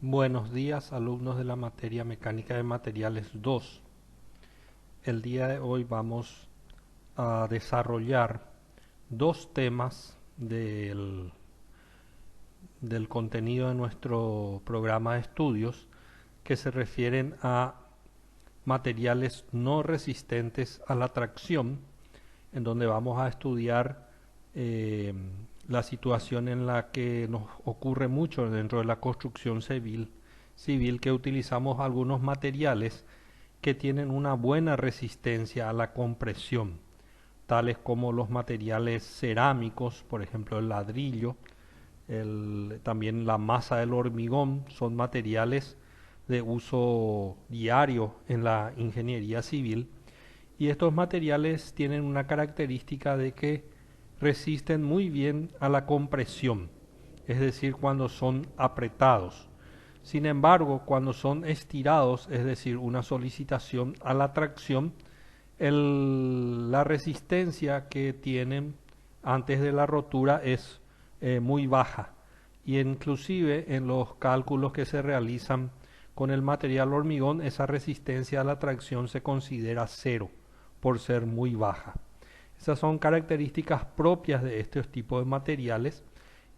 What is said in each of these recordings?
Buenos días, alumnos de la materia Mecánica de Materiales 2. El día de hoy vamos a desarrollar dos temas del contenido de nuestro programa de estudios que se refieren a materiales no resistentes a la tracción, en donde vamos a estudiar la situación en la que nos ocurre mucho dentro de la construcción civil que utilizamos algunos materiales que tienen una buena resistencia a la compresión, tales como los materiales cerámicos, por ejemplo el ladrillo, también la masa del hormigón, son materiales de uso diario en la ingeniería civil, y estos materiales tienen una característica de que resisten muy bien a la compresión, es decir, cuando son apretados. Sin embargo, cuando son estirados, es decir, una solicitación a la tracción, la resistencia que tienen antes de la rotura es muy baja, y inclusive en los cálculos que se realizan con el material hormigón, esa resistencia a la tracción se considera cero por ser muy baja. Esas son características propias de estos tipos de materiales,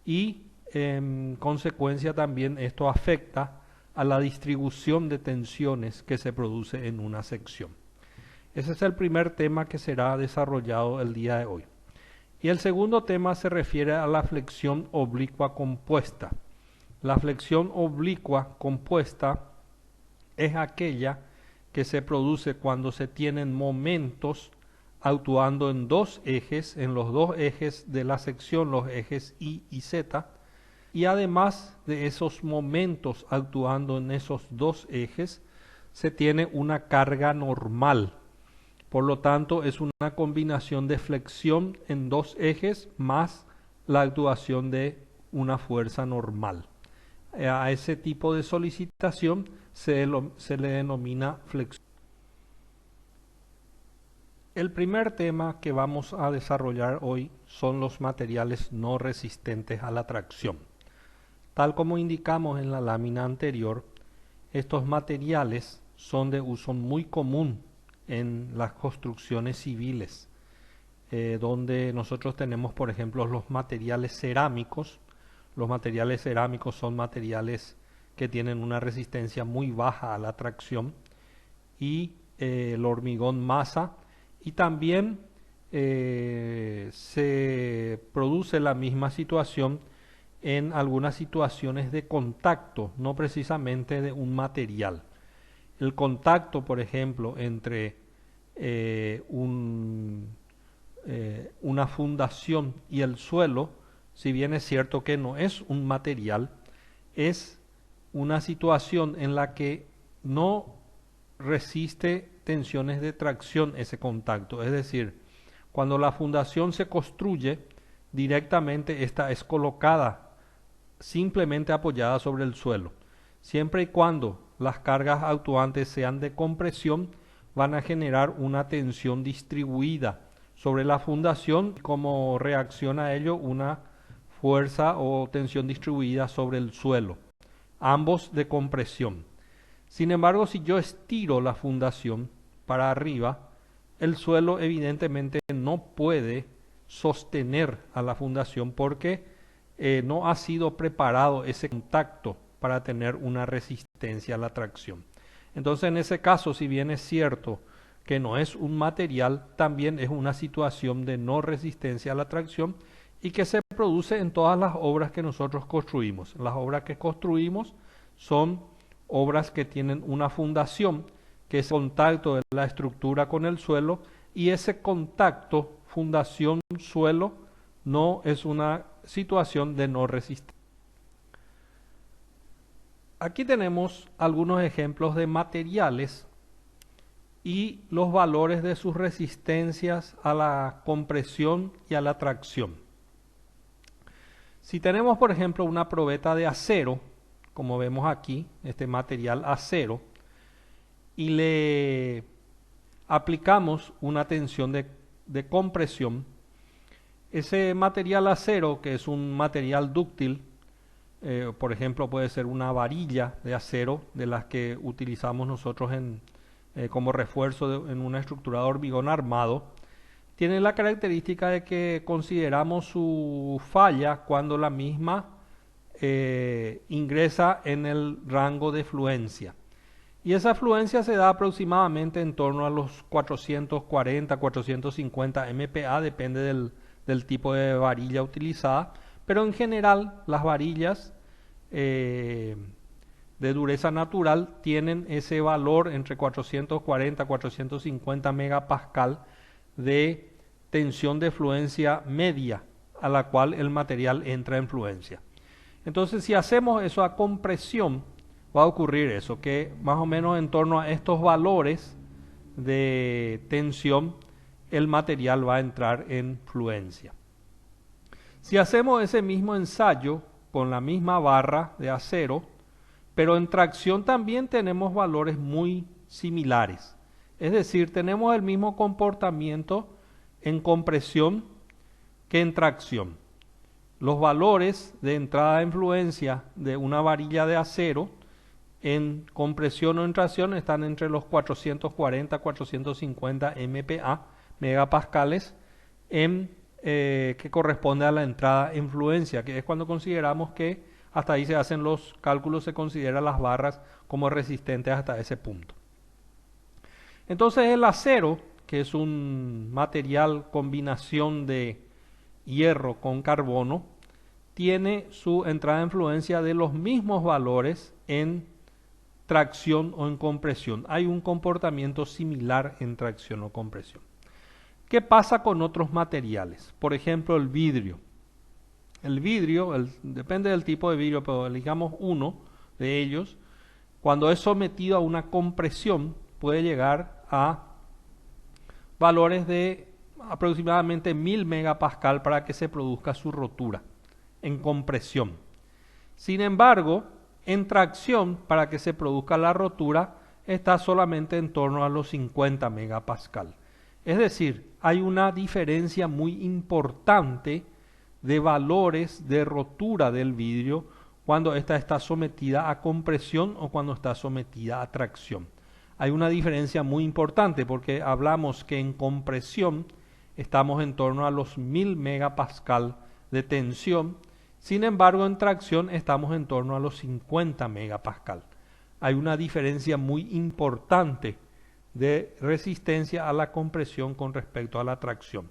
y en consecuencia también esto afecta a la distribución de tensiones que se produce en una sección. Ese es el primer tema que será desarrollado el día de hoy. Y el segundo tema se refiere a la flexión oblicua compuesta. La flexión oblicua compuesta es aquella que se produce cuando se tienen momentos actuando en dos ejes, en los dos ejes de la sección, los ejes Y y Z, y además de esos momentos actuando en esos dos ejes, se tiene una carga normal. Por lo tanto, es una combinación de flexión en dos ejes más la actuación de una fuerza normal. A ese tipo de solicitación se le denomina flexión. El primer tema que vamos a desarrollar hoy son los materiales no resistentes a la tracción. Tal como indicamos en la lámina anterior, estos materiales son de uso muy común en las construcciones civiles, donde nosotros tenemos, por ejemplo, los materiales cerámicos. Los materiales cerámicos son materiales que tienen una resistencia muy baja a la tracción, y el hormigón masa, y también se produce la misma situación en algunas situaciones de contacto, no precisamente de un material. El contacto, por ejemplo, entre una fundación y el suelo, si bien es cierto que no es un material, es una situación en la que no resiste tensiones de tracción ese contacto. Es decir, cuando la fundación se construye, directamente esta es colocada simplemente apoyada sobre el suelo. Siempre y cuando las cargas actuantes sean de compresión, van a generar una tensión distribuida sobre la fundación, y como reacción a ello, una fuerza o tensión distribuida sobre el suelo, ambos de compresión. Sin embargo, si yo estiro la fundación para arriba, el suelo evidentemente no puede sostener a la fundación, porque no ha sido preparado ese contacto para tener una resistencia a la tracción. Entonces, en ese caso, si bien es cierto que no es un material, también es una situación de no resistencia a la tracción, y que se produce en todas las obras que nosotros construimos. Las obras que construimos son obras que tienen una fundación, que es el contacto de la estructura con el suelo, y ese contacto fundación-suelo no es una situación de no resistencia. Aquí tenemos algunos ejemplos de materiales y los valores de sus resistencias a la compresión y a la tracción. Si tenemos, por ejemplo, una probeta de acero, como vemos aquí, este material acero, y le aplicamos una tensión de compresión, ese material acero, que es un material dúctil, Por ejemplo, puede ser una varilla de acero de las que utilizamos nosotros como refuerzo en una estructura de hormigón armado. Tiene la característica de que consideramos su falla cuando la misma ingresa en el rango de fluencia. Y esa fluencia se da aproximadamente en torno a los 440, 450 MPa, depende del tipo de varilla utilizada. Pero en general las varillas de dureza natural tienen ese valor entre 440 y 450 megapascal de tensión de fluencia media a la cual el material entra en fluencia. Entonces, si hacemos eso a compresión, va a ocurrir eso, que más o menos en torno a estos valores de tensión, el material va a entrar en fluencia. Si hacemos ese mismo ensayo con la misma barra de acero, pero en tracción también tenemos valores muy similares. Es decir, tenemos el mismo comportamiento en compresión que en tracción. Los valores de entrada en fluencia de una varilla de acero en compresión o en tracción están entre los 440 y 450 MPa, megapascales, que corresponde a la entrada en fluencia, que es cuando consideramos que hasta ahí se hacen los cálculos, se consideran las barras como resistentes hasta ese punto. Entonces el acero, que es un material combinación de hierro con carbono, tiene su entrada en fluencia de los mismos valores en tracción o en compresión. Hay un comportamiento similar en tracción o compresión. ¿Qué pasa con otros materiales? Por ejemplo, el vidrio. El vidrio, depende del tipo de vidrio, pero digamos uno de ellos, cuando es sometido a una compresión, puede llegar a valores de aproximadamente 1000 megapascal para que se produzca su rotura en compresión. Sin embargo, en tracción, para que se produzca la rotura, está solamente en torno a los 50 megapascal. Es decir, hay una diferencia muy importante de valores de rotura del vidrio cuando ésta está sometida a compresión o cuando está sometida a tracción. Hay una diferencia muy importante porque hablamos que en compresión estamos en torno a los 1000 megapascal de tensión, sin embargo en tracción estamos en torno a los 50 megapascal. Hay una diferencia muy importante de resistencia a la compresión con respecto a la tracción.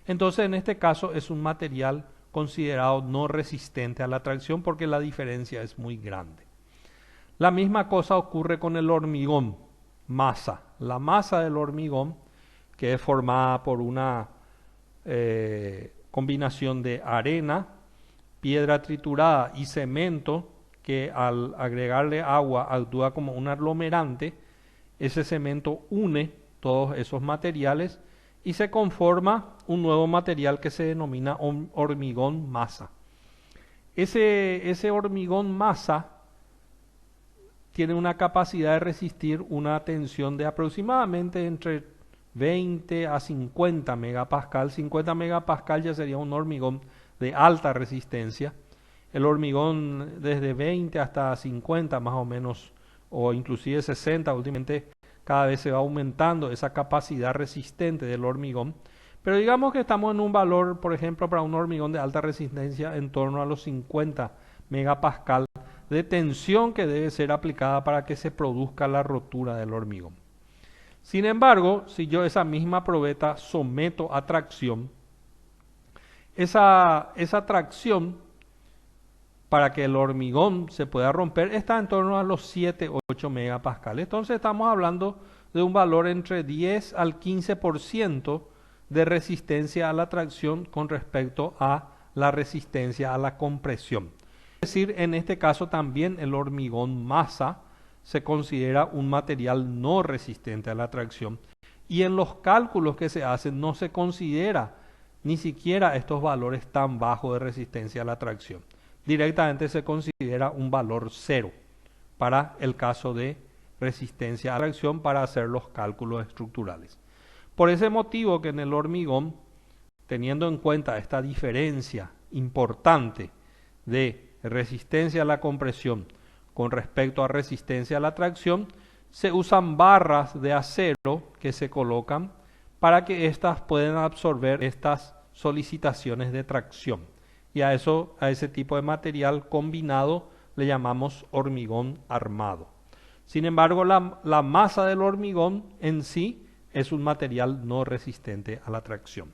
Entonces en este caso es un material considerado no resistente a la tracción porque la diferencia es muy grande. La misma cosa ocurre con el hormigón, masa. La masa del hormigón, que es formada por una combinación de arena, piedra triturada y cemento, que al agregarle agua actúa como un aglomerante. Ese cemento une todos esos materiales y se conforma un nuevo material que se denomina hormigón masa. Ese hormigón masa tiene una capacidad de resistir una tensión de aproximadamente entre 20 a 50 megapascal. 50 megapascal ya sería un hormigón de alta resistencia. El hormigón desde 20 hasta 50 más o menos, o inclusive 60, últimamente cada vez se va aumentando esa capacidad resistente del hormigón. Pero digamos que estamos en un valor, por ejemplo, para un hormigón de alta resistencia en torno a los 50 megapascal de tensión que debe ser aplicada para que se produzca la rotura del hormigón. Sin embargo, si yo esa misma probeta someto a tracción, esa tracción para que el hormigón se pueda romper está en torno a los 7-8 megapascal. Entonces estamos hablando de un valor entre 10 al 15% de resistencia a la tracción con respecto a la resistencia a la compresión. Es decir, en este caso también el hormigón masa se considera un material no resistente a la tracción y en los cálculos que se hacen no se considera ni siquiera estos valores tan bajos de resistencia a la tracción. Directamente se considera un valor cero para el caso de resistencia a la tracción para hacer los cálculos estructurales. Por ese motivo que en el hormigón, teniendo en cuenta esta diferencia importante de resistencia a la compresión con respecto a resistencia a la tracción, se usan barras de acero que se colocan para que éstas puedan absorber estas solicitaciones de tracción. Y a ese tipo de material combinado le llamamos hormigón armado. Sin embargo, la masa del hormigón en sí es un material no resistente a la tracción.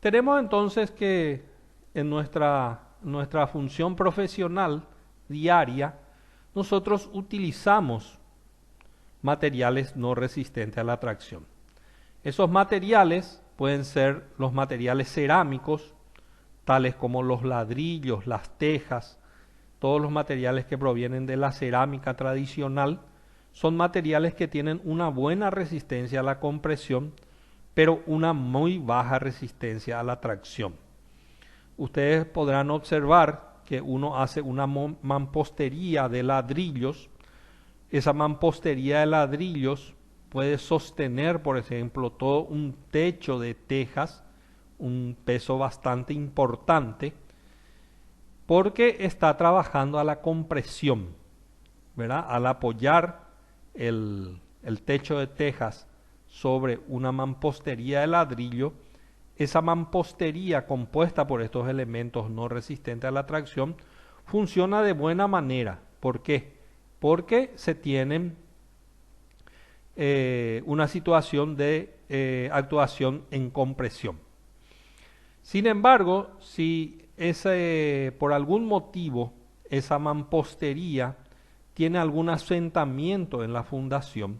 Tenemos entonces que en nuestra función profesional diaria, nosotros utilizamos materiales no resistentes a la tracción. Esos materiales pueden ser los materiales cerámicos, tales como los ladrillos, las tejas, todos los materiales que provienen de la cerámica tradicional, son materiales que tienen una buena resistencia a la compresión, pero una muy baja resistencia a la tracción. Ustedes podrán observar que uno hace una mampostería de ladrillos. Esa mampostería de ladrillos puede sostener, por ejemplo, todo un techo de tejas, un peso bastante importante, porque está trabajando a la compresión, ¿verdad? Al apoyar el techo de tejas sobre una mampostería de ladrillo, esa mampostería compuesta por estos elementos no resistentes a la tracción funciona de buena manera. ¿Por qué? Porque se tienen una situación de actuación en compresión. Sin embargo, si por algún motivo esa mampostería tiene algún asentamiento en la fundación,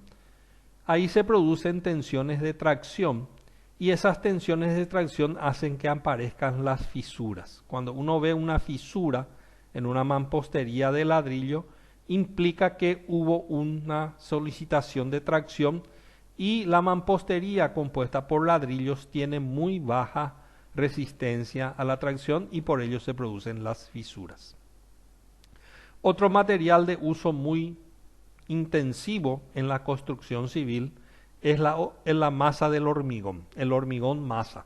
ahí se producen tensiones de tracción y esas tensiones de tracción hacen que aparezcan las fisuras. Cuando uno ve una fisura en una mampostería de ladrillo, implica que hubo una solicitación de tracción y la mampostería compuesta por ladrillos tiene muy baja resistencia a la tracción y por ello se producen las fisuras. Otro material de uso muy intensivo en la construcción civil es la masa del hormigón, el hormigón masa.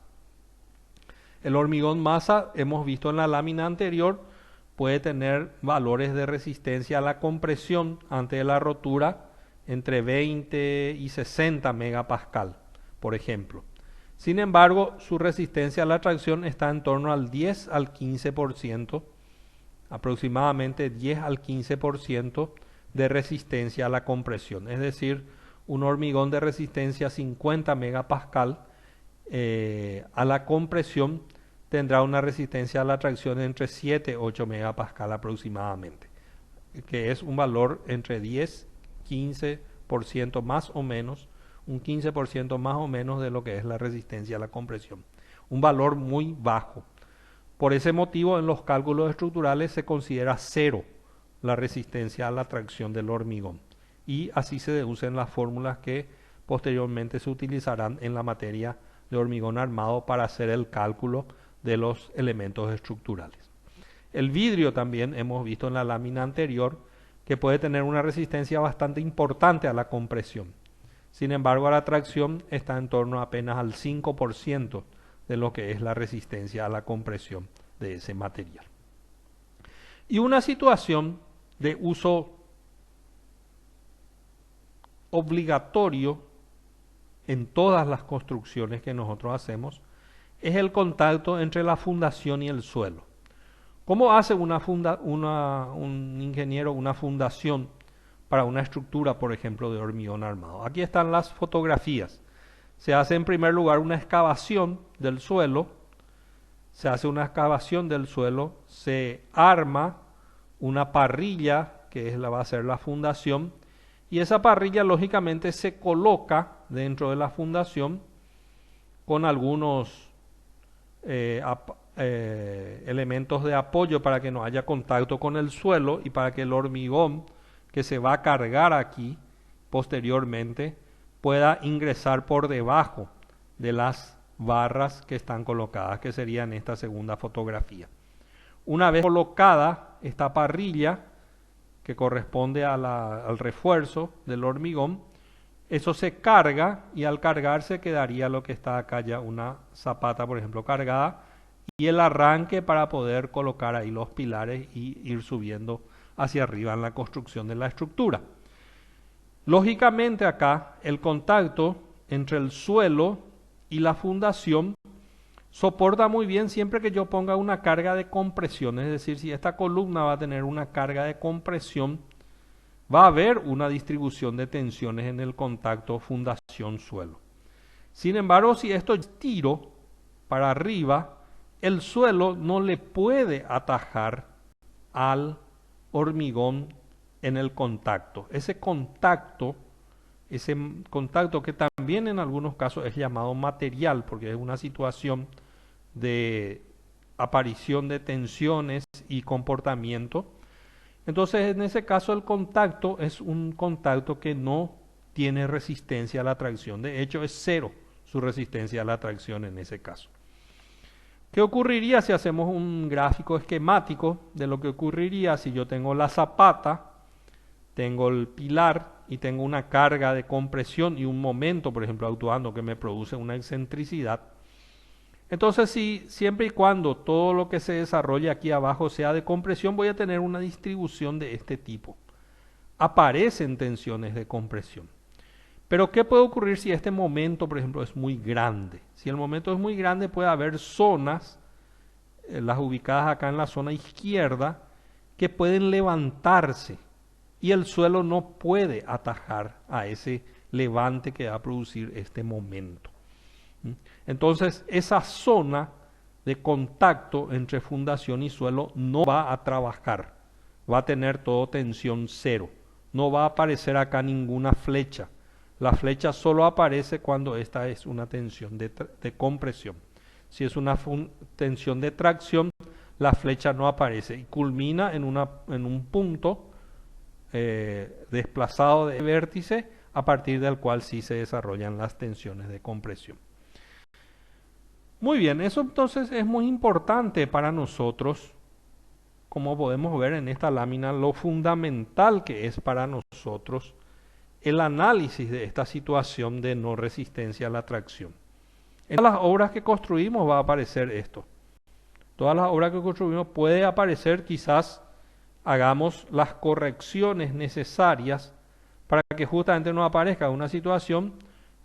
El hormigón masa, hemos visto en la lámina anterior, puede tener valores de resistencia a la compresión antes de la rotura entre 20 y 60 megapascal, por ejemplo. Sin embargo, su resistencia a la tracción está en torno al 10 al 15%, aproximadamente 10 al 15% de resistencia a la compresión. Es decir, un hormigón de resistencia 50 megapascal a la compresión tendrá una resistencia a la tracción entre 7 y 8 megapascal aproximadamente, que es un valor entre 10 y 15% más o menos, un 15% más o menos de lo que es la resistencia a la compresión. Un valor muy bajo. Por ese motivo, en los cálculos estructurales se considera cero la resistencia a la tracción del hormigón. Y así se deducen las fórmulas que posteriormente se utilizarán en la materia de hormigón armado para hacer el cálculo de los elementos estructurales. El vidrio también hemos visto en la lámina anterior que puede tener una resistencia bastante importante a la compresión. Sin embargo, a la tracción está en torno apenas al 5% de lo que es la resistencia a la compresión de ese material. Y una situación de uso obligatorio en todas las construcciones que nosotros hacemos es el contacto entre la fundación y el suelo. ¿Cómo hace un ingeniero una fundación para una estructura, por ejemplo, de hormigón armado? Aquí están las fotografías. Se hace en primer lugar una excavación del suelo, se arma una parrilla, que va a ser la fundación, y esa parrilla lógicamente se coloca dentro de la fundación con algunos elementos de apoyo para que no haya contacto con el suelo y para que el hormigón que se va a cargar aquí posteriormente pueda ingresar por debajo de las barras que están colocadas, que sería en esta segunda fotografía. Una vez colocada esta parrilla, que corresponde al refuerzo del hormigón, Eso se carga y al cargarse quedaría lo que está acá ya, una zapata, por ejemplo, cargada, y el arranque para poder colocar ahí los pilares y ir subiendo hacia arriba en la construcción de la estructura. Lógicamente acá el contacto entre el suelo y la fundación soporta muy bien siempre que yo ponga una carga de compresión, es decir, si esta columna va a tener una carga de compresión, va a haber una distribución de tensiones en el contacto fundación-suelo. Sin embargo, si esto tiro para arriba, el suelo no le puede atajar al hormigón en el contacto. Ese contacto que también en algunos casos es llamado material, porque es una situación de aparición de tensiones y comportamiento. Entonces, en ese caso, el contacto es un contacto que no tiene resistencia a la tracción. De hecho, es cero su resistencia a la tracción en ese caso. ¿Qué ocurriría si hacemos un gráfico esquemático de lo que ocurriría si yo tengo la zapata, tengo el pilar y tengo una carga de compresión y un momento, por ejemplo, actuando que me produce una excentricidad? Entonces, si siempre y cuando todo lo que se desarrolle aquí abajo sea de compresión, voy a tener una distribución de este tipo. Aparecen tensiones de compresión. Pero ¿qué puede ocurrir si este momento, por ejemplo, es muy grande? Si el momento es muy grande, puede haber zonas, las ubicadas acá en la zona izquierda, que pueden levantarse y el suelo no puede atajar a ese levante que va a producir este momento. Entonces, esa zona de contacto entre fundación y suelo no va a trabajar, va a tener todo tensión cero, no va a aparecer acá ninguna flecha. La flecha solo aparece cuando esta es una tensión de compresión. Si es una tensión de tracción, la flecha no aparece y culmina en un punto desplazado de vértice a partir del cual sí se desarrollan las tensiones de compresión. Muy bien, eso entonces es muy importante para nosotros, como podemos ver en esta lámina, lo fundamental que es para nosotros el análisis de esta situación de no resistencia a la tracción. En todas las obras que construimos va a aparecer esto. Todas las obras que construimos puede aparecer, quizás hagamos las correcciones necesarias para que justamente no aparezca una situación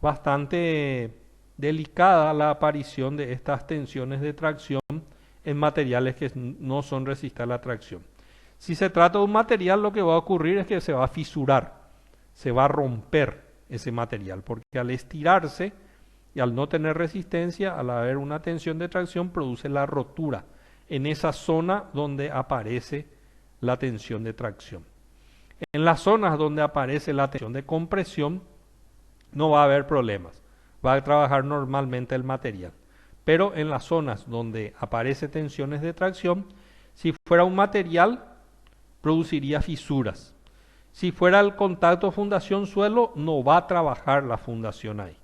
bastante delicada, la aparición de estas tensiones de tracción en materiales que no son resistentes a la tracción. Si se trata de un material, lo que va a ocurrir es que se va a fisurar, se va a romper ese material, porque al estirarse y al no tener resistencia, al haber una tensión de tracción, produce la rotura en esa zona donde aparece la tensión de tracción. En las zonas donde aparece la tensión de compresión, no va a haber problemas, va a trabajar normalmente el material. Pero en las zonas donde aparece tensiones de tracción, si fuera un material, produciría fisuras. Si fuera el contacto fundación-suelo, no va a trabajar la fundación ahí.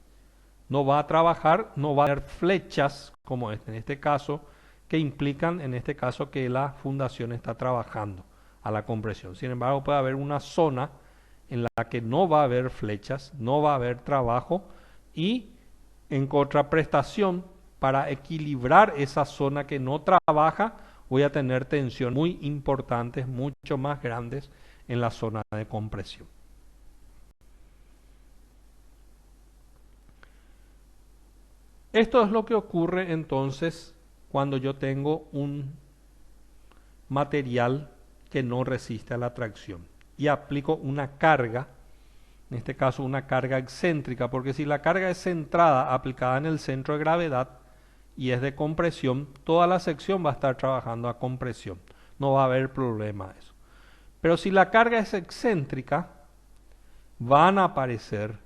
No va a trabajar, no va a haber flechas, como en este caso, que implican en este caso que la fundación está trabajando a la compresión. Sin embargo, puede haber una zona en la que no va a haber flechas, no va a haber trabajo y en contraprestación, para equilibrar esa zona que no trabaja, voy a tener tensión muy importantes, mucho más grandes en la zona de compresión. Esto es lo que ocurre entonces cuando yo tengo un material que no resiste a la tracción y aplico una carga, en este caso una carga excéntrica, porque si la carga es centrada, aplicada en el centro de gravedad y es de compresión, toda la sección va a estar trabajando a compresión, no va a haber problema eso. Pero si la carga es excéntrica, van a aparecer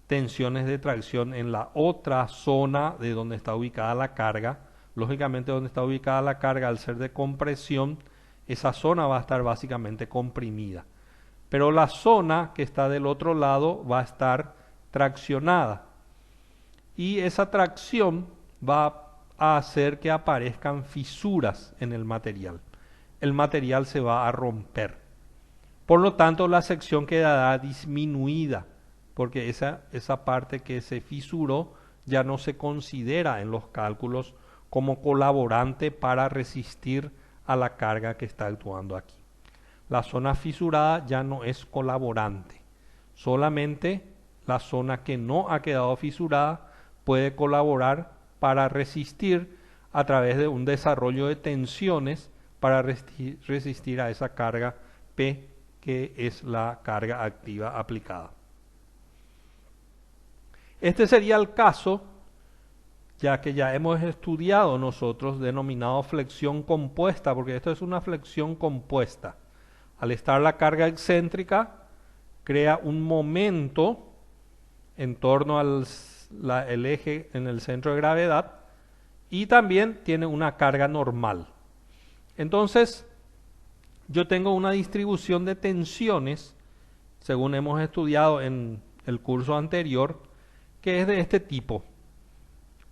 tensiones de tracción en la otra zona de donde está ubicada la carga. Lógicamente, donde está ubicada la carga, al ser de compresión, esa zona va a estar básicamente comprimida. Pero la zona que está del otro lado va a estar traccionada. Y esa tracción va a hacer que aparezcan fisuras en el material. El material se va a romper. Por lo tanto, la sección quedará disminuida porque esa parte que se fisuró ya no se considera en los cálculos como colaborante para resistir a la carga que está actuando aquí. La zona fisurada ya no es colaborante, solamente la zona que no ha quedado fisurada puede colaborar para resistir a través de un desarrollo de tensiones para resistir a esa carga P, que es la carga activa aplicada. Este sería el caso, ya que ya hemos estudiado nosotros, denominado flexión compuesta, porque esto es una flexión compuesta. Al estar la carga excéntrica, crea un momento en torno al el eje en el centro de gravedad y también tiene una carga normal. Entonces, yo tengo una distribución de tensiones, según hemos estudiado en el curso anterior, que es de este tipo.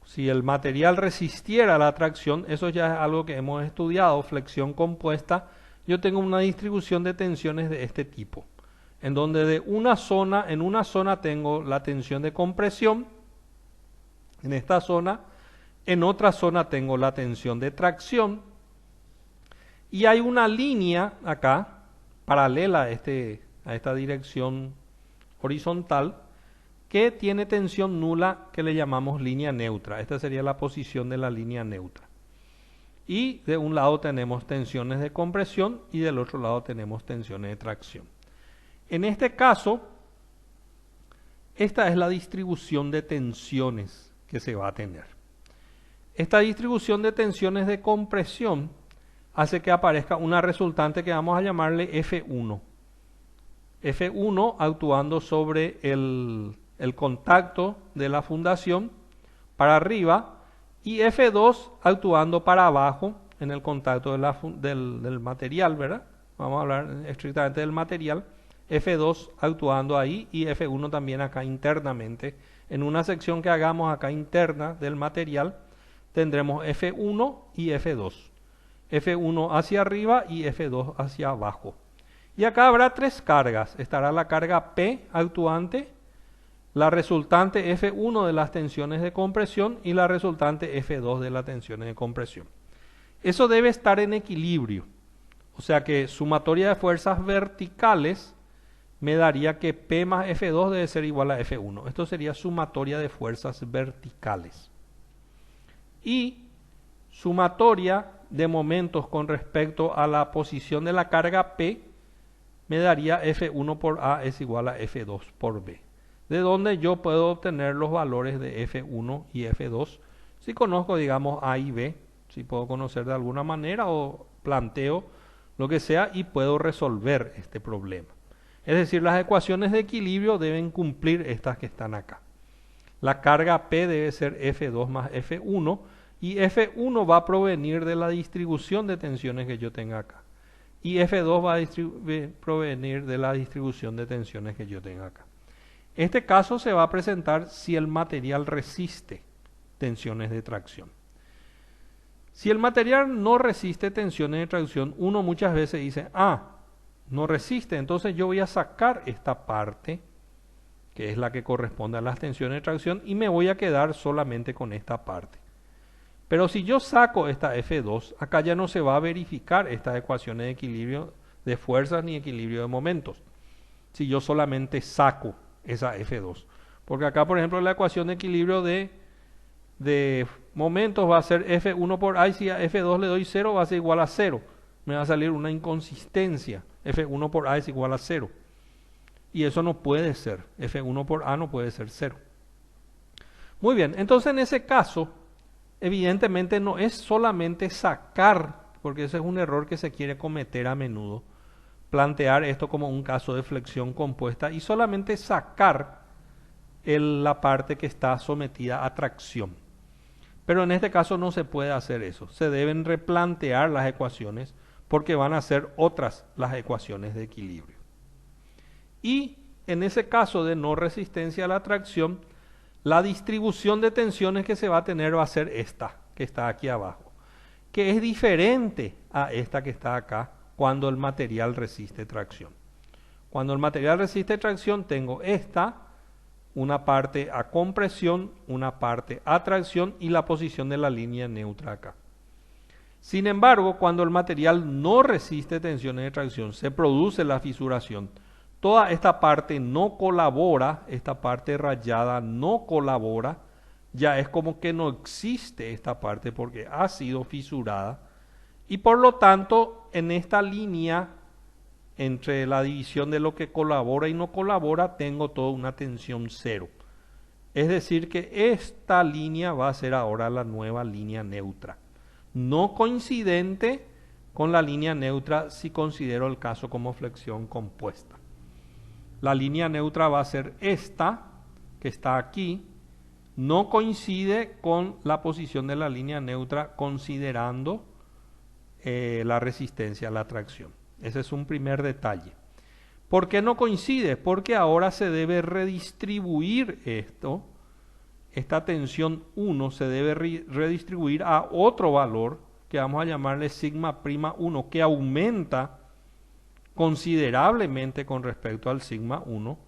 Si el material resistiera la tracción, eso ya es algo que hemos estudiado, flexión compuesta, yo tengo una distribución de tensiones de este tipo, en donde en una zona tengo la tensión de compresión, en esta zona, en otra zona tengo la tensión de tracción, y hay una línea acá, paralela a esta dirección horizontal, que tiene tensión nula, que le llamamos línea neutra. Esta sería la posición de la línea neutra. Y de un lado tenemos tensiones de compresión y del otro lado tenemos tensiones de tracción. En este caso, esta es la distribución de tensiones que se va a tener. Esta distribución de tensiones de compresión hace que aparezca una resultante que vamos a llamarle F1. F1 actuando sobre el contacto de la fundación para arriba y F2 actuando para abajo en el contacto del material, ¿verdad? Vamos a hablar estrictamente del material. F2 actuando ahí y F1 también acá internamente. En una sección que hagamos acá interna del material tendremos F1 y F2. F1 hacia arriba y F2 hacia abajo. Y acá habrá tres cargas. Estará la carga P actuante, la resultante F1 de las tensiones de compresión y la resultante F2 de las tensiones de compresión. Eso debe estar en equilibrio. O sea que sumatoria de fuerzas verticales me daría que P más F2 debe ser igual a F1. Esto sería sumatoria de fuerzas verticales. Y sumatoria de momentos con respecto a la posición de la carga P me daría F1 por A es igual a F2 por B. De donde yo puedo obtener los valores de F1 y F2. Si conozco, digamos, A y B, si puedo conocer de alguna manera o planteo lo que sea y puedo resolver este problema. Es decir, las ecuaciones de equilibrio deben cumplir estas que están acá. La carga P debe ser F2 más F1 y F1 va a provenir de la distribución de tensiones que yo tenga acá. Y F2 va a provenir de la distribución de tensiones que yo tenga acá. Este caso se va a presentar si el material resiste tensiones de tracción. Si el material no resiste tensiones de tracción, uno muchas veces dice, no resiste, entonces yo voy a sacar esta parte, que es la que corresponde a las tensiones de tracción, y me voy a quedar solamente con esta parte. Pero si yo saco esta F2, acá ya no se va a verificar estas ecuaciones de equilibrio de fuerzas ni equilibrio de momentos. Si yo solamente saco esa F2. Porque acá, por ejemplo, la ecuación de equilibrio de momentos va a ser F1 por A, y si a F2 le doy 0 va a ser igual a 0. Me va a salir una inconsistencia. F1 por A es igual a 0. Y eso no puede ser. F1 por A no puede ser 0. Muy bien, entonces en ese caso, evidentemente no es solamente sacar, porque ese es un error que se quiere cometer a menudo, plantear esto como un caso de flexión compuesta y solamente sacar la parte que está sometida a tracción. Pero en este caso no se puede hacer eso. Se deben replantear las ecuaciones porque van a ser otras las ecuaciones de equilibrio. Y en ese caso de no resistencia a la tracción, la distribución de tensiones que se va a tener va a ser esta, que está aquí abajo, que es diferente a esta que está acá cuando el material resiste tracción. Cuando el material resiste tracción tengo esta, una parte a compresión, una parte a tracción y la posición de la línea neutra acá. Sin embargo, cuando el material no resiste tensiones de tracción, se produce la fisuración. Toda esta parte no colabora, esta parte rayada no colabora, ya es como que no existe esta parte porque ha sido fisurada. Y por lo tanto, en esta línea, entre la división de lo que colabora y no colabora, tengo toda una tensión cero. Es decir que esta línea va a ser ahora la nueva línea neutra. No coincidente con la línea neutra si considero el caso como flexión compuesta. La línea neutra va a ser esta, que está aquí, no coincide con la posición de la línea neutra considerando la resistencia a la tracción. Ese es un primer detalle. ¿Por qué no coincide? Porque ahora se debe redistribuir esto. Esta tensión 1 se debe redistribuir a otro valor que vamos a llamarle sigma prima 1, que aumenta considerablemente con respecto al sigma 1,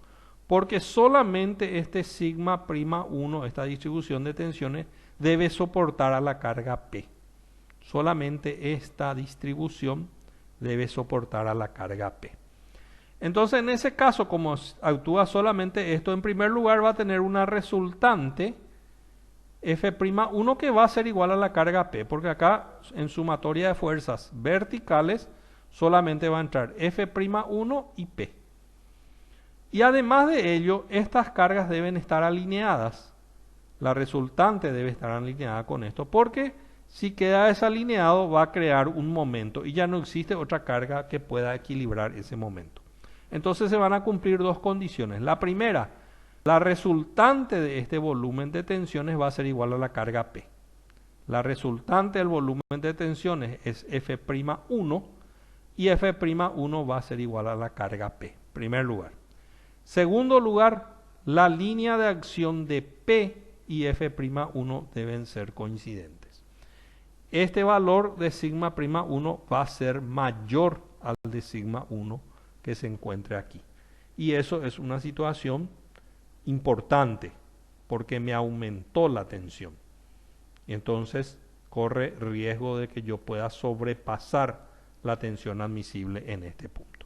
porque solamente este sigma prima 1, esta distribución de tensiones, debe soportar a la carga P. Solamente esta distribución debe soportar a la carga P. Entonces, en ese caso, como actúa solamente esto, en primer lugar va a tener una resultante F'1 que va a ser igual a la carga P, porque acá en sumatoria de fuerzas verticales solamente va a entrar F'1 y P. Y además de ello, estas cargas deben estar alineadas. La resultante debe estar alineada con esto, porque si queda desalineado va a crear un momento y ya no existe otra carga que pueda equilibrar ese momento. Entonces se van a cumplir dos condiciones. La primera, la resultante de este volumen de tensiones va a ser igual a la carga P. La resultante del volumen de tensiones es F'1 y F'1 va a ser igual a la carga P, primer lugar. Segundo lugar, la línea de acción de P y F'1 deben ser coincidentes. Este valor de sigma prima 1 va a ser mayor al de sigma 1 que se encuentre aquí. Y eso es una situación importante porque me aumentó la tensión. Y entonces corre riesgo de que yo pueda sobrepasar la tensión admisible en este punto.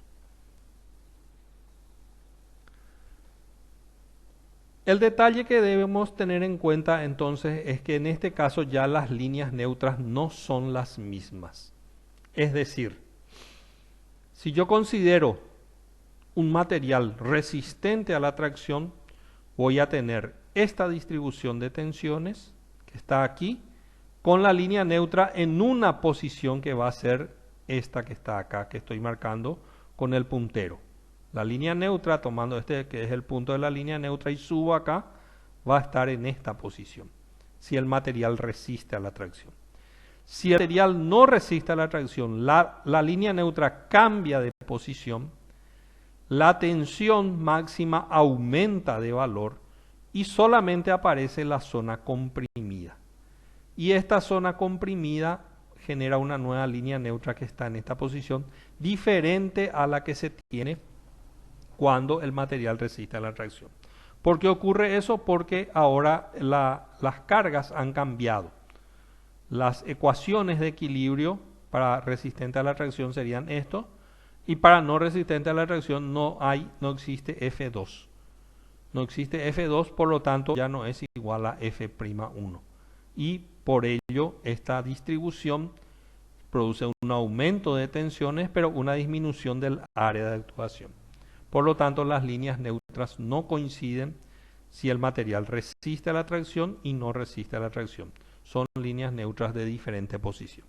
El detalle que debemos tener en cuenta entonces es que en este caso ya las líneas neutras no son las mismas. Es decir, si yo considero un material resistente a la tracción, voy a tener esta distribución de tensiones que está aquí con la línea neutra en una posición que va a ser esta que está acá, que estoy marcando con el puntero. La línea neutra, tomando este que es el punto de la línea neutra y subo acá, va a estar en esta posición, si el material resiste a la tracción. Si el material no resiste a la tracción, la línea neutra cambia de posición, la tensión máxima aumenta de valor y solamente aparece la zona comprimida. Y esta zona comprimida genera una nueva línea neutra que está en esta posición, diferente a la que se tiene cuando el material resiste a la tracción. ¿Por qué ocurre eso? Porque ahora las cargas han cambiado. Las ecuaciones de equilibrio para resistente a la tracción serían esto, y para no resistente a la tracción no existe F2. No existe F2, por lo tanto ya no es igual a F'1. Y por ello esta distribución produce un aumento de tensiones, pero una disminución del área de actuación. Por lo tanto, las líneas neutras no coinciden si el material resiste a la tracción y no resiste a la tracción. Son líneas neutras de diferente posición.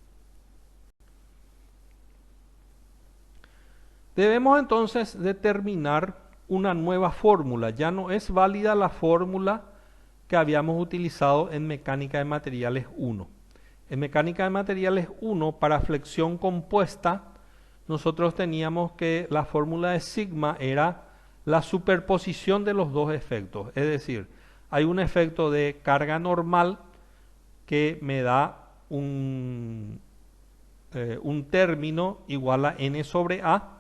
Debemos entonces determinar una nueva fórmula. Ya no es válida la fórmula que habíamos utilizado en mecánica de materiales 1. En mecánica de materiales 1, para flexión compuesta, nosotros teníamos que la fórmula de sigma era la superposición de los dos efectos. Es decir, hay un efecto de carga normal que me da un término igual a n sobre a,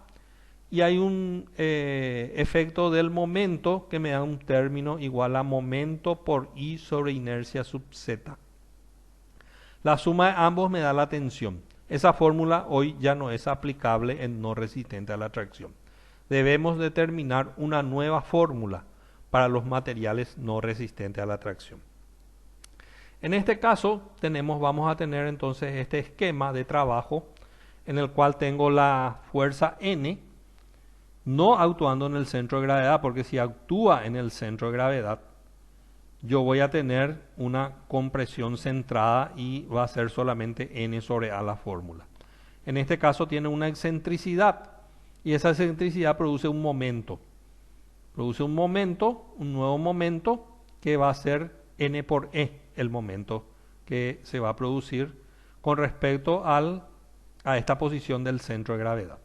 y hay un efecto del momento que me da un término igual a momento por I sobre inercia sub Z. La suma de ambos me da la tensión. Esa fórmula hoy ya no es aplicable en no resistente a la tracción. Debemos determinar una nueva fórmula para los materiales no resistentes a la tracción. En este caso vamos a tener entonces este esquema de trabajo en el cual tengo la fuerza N no actuando en el centro de gravedad, porque si actúa en el centro de gravedad yo voy a tener una compresión centrada y va a ser solamente N sobre A la fórmula. En este caso tiene una excentricidad y esa excentricidad produce un momento. Produce un momento, un nuevo momento que va a ser N por E, el momento que se va a producir con respecto a esta posición del centro de gravedad.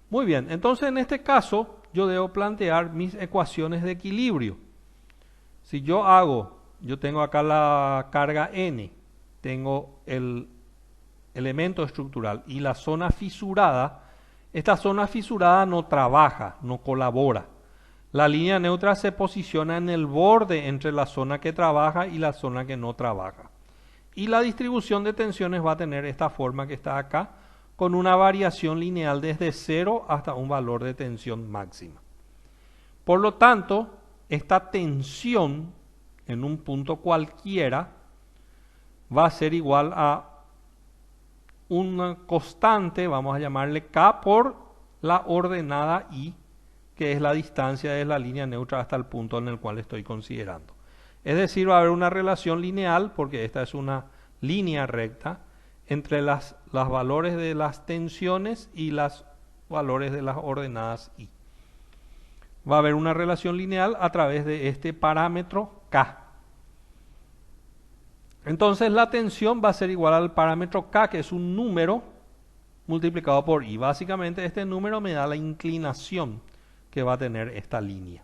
Muy bien, entonces en este caso yo debo plantear mis ecuaciones de equilibrio. Si yo tengo acá la carga N, tengo el elemento estructural y la zona fisurada, esta zona fisurada no trabaja, no colabora. La línea neutra se posiciona en el borde entre la zona que trabaja y la zona que no trabaja. Y la distribución de tensiones va a tener esta forma que está acá, con una variación lineal desde 0 hasta un valor de tensión máxima. Por lo tanto, esta tensión en un punto cualquiera va a ser igual a una constante, vamos a llamarle K, por la ordenada I, que es la distancia de la línea neutra hasta el punto en el cual estoy considerando. Es decir, va a haber una relación lineal, porque esta es una línea recta, entre los valores de las tensiones y los valores de las ordenadas I. Va a haber una relación lineal a través de este parámetro K. Entonces la tensión va a ser igual al parámetro K, que es un número multiplicado por I. Básicamente este número me da la inclinación que va a tener esta línea.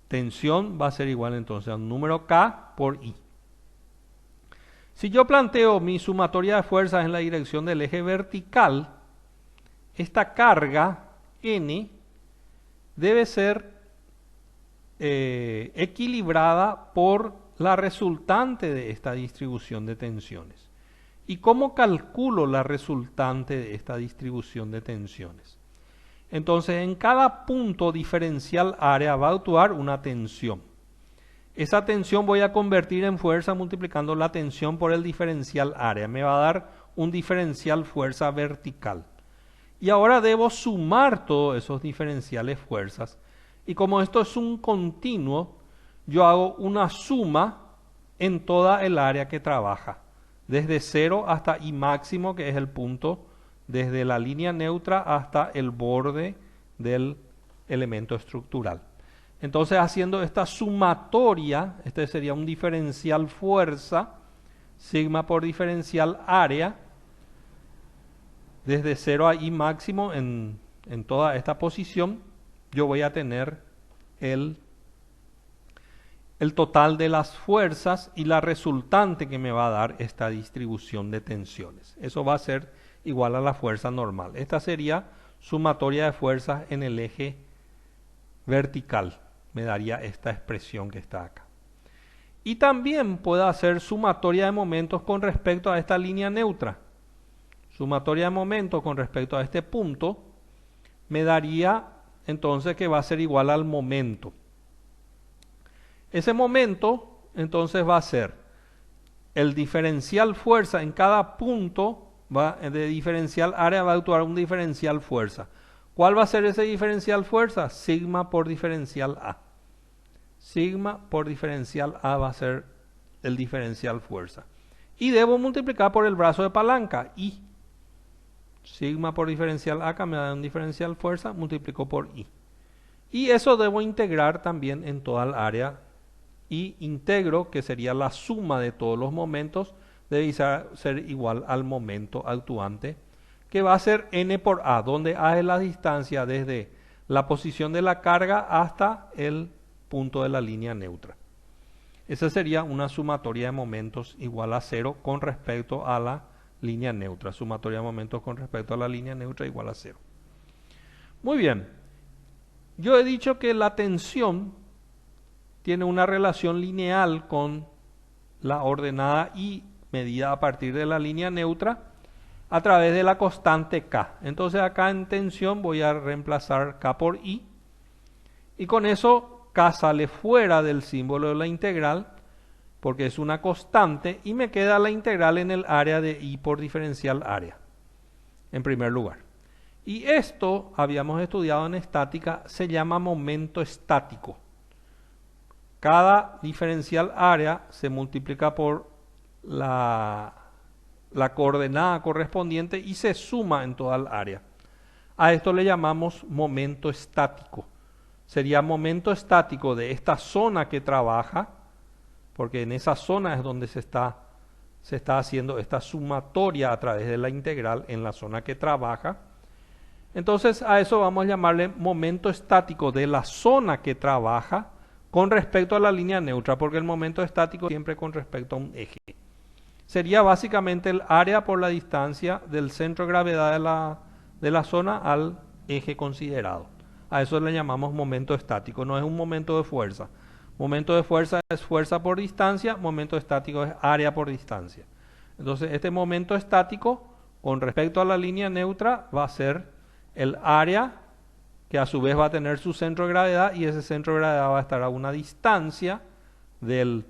Tensión va a ser igual entonces a un número K por I. Si yo planteo mi sumatoria de fuerzas en la dirección del eje vertical, esta carga N debe ser equilibrada por la resultante de esta distribución de tensiones. ¿Y cómo calculo la resultante de esta distribución de tensiones? Entonces, en cada punto diferencial área va a actuar una tensión. Esa tensión voy a convertir en fuerza multiplicando la tensión por el diferencial área. Me va a dar un diferencial fuerza vertical. Y ahora debo sumar todos esos diferenciales fuerzas. Y como esto es un continuo, yo hago una suma en toda el área que trabaja. Desde 0 hasta I máximo, que es el punto, desde la línea neutra hasta el borde del elemento estructural. Entonces, haciendo esta sumatoria, este sería un diferencial fuerza, sigma por diferencial área, desde 0 a I máximo en toda esta posición, yo voy a tener el total de las fuerzas y la resultante que me va a dar esta distribución de tensiones. Eso va a ser igual a la fuerza normal. Esta sería sumatoria de fuerzas en el eje vertical. Me daría esta expresión que está acá. Y también puedo hacer sumatoria de momentos con respecto a esta línea neutra. Sumatoria de momentos con respecto a este punto me daría entonces que va a ser igual al momento. Ese momento entonces va a ser el diferencial fuerza en cada punto de diferencial área va a actuar un diferencial fuerza. ¿Cuál va a ser ese diferencial fuerza? Sigma por diferencial A. Sigma por diferencial A va a ser el diferencial fuerza. Y debo multiplicar por el brazo de palanca, I. Sigma por diferencial A me da un diferencial fuerza, multiplico por I. Y eso debo integrar también en toda el área. Y integro, que sería la suma de todos los momentos, debe ser igual al momento actuante, que va a ser N por A, donde A es la distancia desde la posición de la carga hasta el punto de la línea neutra. Esa sería una sumatoria de momentos igual a 0 con respecto a la línea neutra. Sumatoria de momentos con respecto a la línea neutra igual a 0. Muy bien. Yo he dicho que la tensión tiene una relación lineal con la ordenada I medida a partir de la línea neutra a través de la constante K. Entonces acá en tensión voy a reemplazar K por I y con eso K sale fuera del símbolo de la integral porque es una constante y me queda la integral en el área de I por diferencial área, en primer lugar. Y esto, habíamos estudiado en estática, se llama momento estático. Cada diferencial área se multiplica por la coordenada correspondiente y se suma en toda el área. A esto le llamamos momento estático. Sería momento estático de esta zona que trabaja, porque en esa zona es donde se está haciendo esta sumatoria a través de la integral en la zona que trabaja. Entonces a eso vamos a llamarle momento estático de la zona que trabaja con respecto a la línea neutra, porque el momento estático siempre con respecto a un eje. Sería básicamente el área por la distancia del centro de gravedad de la zona al eje considerado. A eso le llamamos momento estático, no es un momento de fuerza. Momento de fuerza es fuerza por distancia, momento estático es área por distancia. Entonces este momento estático con respecto a la línea neutra va a ser el área que a su vez va a tener su centro de gravedad y ese centro de gravedad va a estar a una distancia de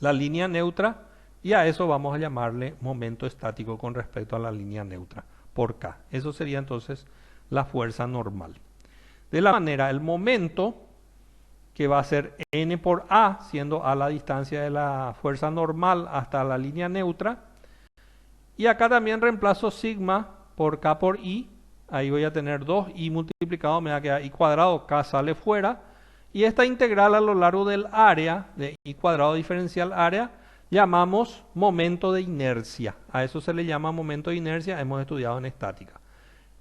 la línea neutra y a eso vamos a llamarle momento estático con respecto a la línea neutra por K. Eso sería entonces la fuerza normal. De la manera, el momento que va a ser N por A, siendo A la distancia de la fuerza normal hasta la línea neutra. Y acá también reemplazo sigma por K por I. Ahí voy a tener 2I multiplicado, me va a quedar I cuadrado, K sale fuera. Y esta integral a lo largo del área, de I cuadrado diferencial área, llamamos momento de inercia. A eso se le llama momento de inercia, hemos estudiado en estática.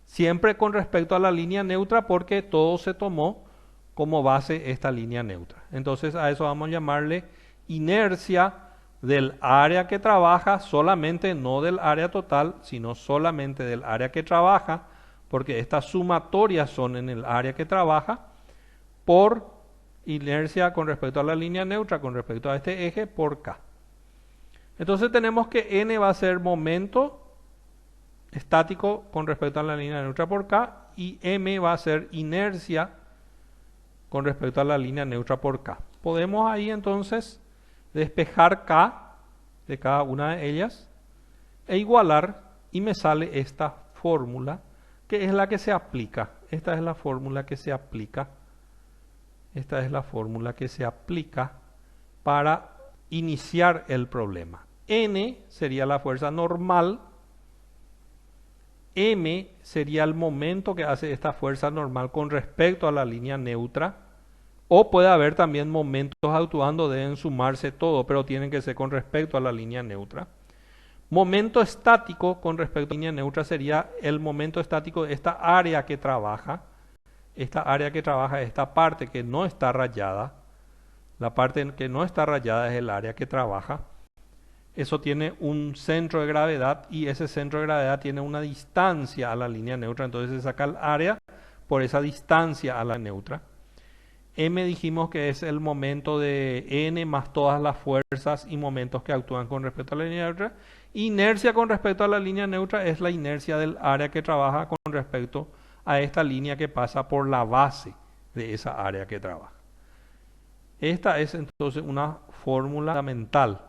Siempre con respecto a la línea neutra porque todo se tomó como base esta línea neutra. Entonces a eso vamos a llamarle inercia del área que trabaja, solamente no del área total, sino solamente del área que trabaja, porque estas sumatorias son en el área que trabaja, por inercia con respecto a la línea neutra, con respecto a este eje, por K. Entonces tenemos que N va a ser momento estático con respecto a la línea neutra por K y M va a ser inercia con respecto a la línea neutra por K. Podemos ahí entonces despejar K de cada una de ellas e igualar y me sale esta fórmula que es la que se aplica. Esta es la fórmula que se aplica. Esta es la fórmula que se aplica para iniciar el problema. N sería la fuerza normal. M sería el momento que hace esta fuerza normal con respecto a la línea neutra. O puede haber también momentos actuando, deben sumarse todo, pero tienen que ser con respecto a la línea neutra. Momento estático con respecto a la línea neutra sería el momento estático de esta área que trabaja. Esta área que trabaja, esta parte que no está rayada. La parte que no está rayada es el área que trabaja. Eso tiene un centro de gravedad y ese centro de gravedad tiene una distancia a la línea neutra. Entonces se saca el área por esa distancia a la neutra. M dijimos que es el momento de N más todas las fuerzas y momentos que actúan con respecto a la línea neutra. Inercia con respecto a la línea neutra es la inercia del área que trabaja con respecto a esta línea que pasa por la base de esa área que trabaja. Esta es entonces una fórmula fundamental.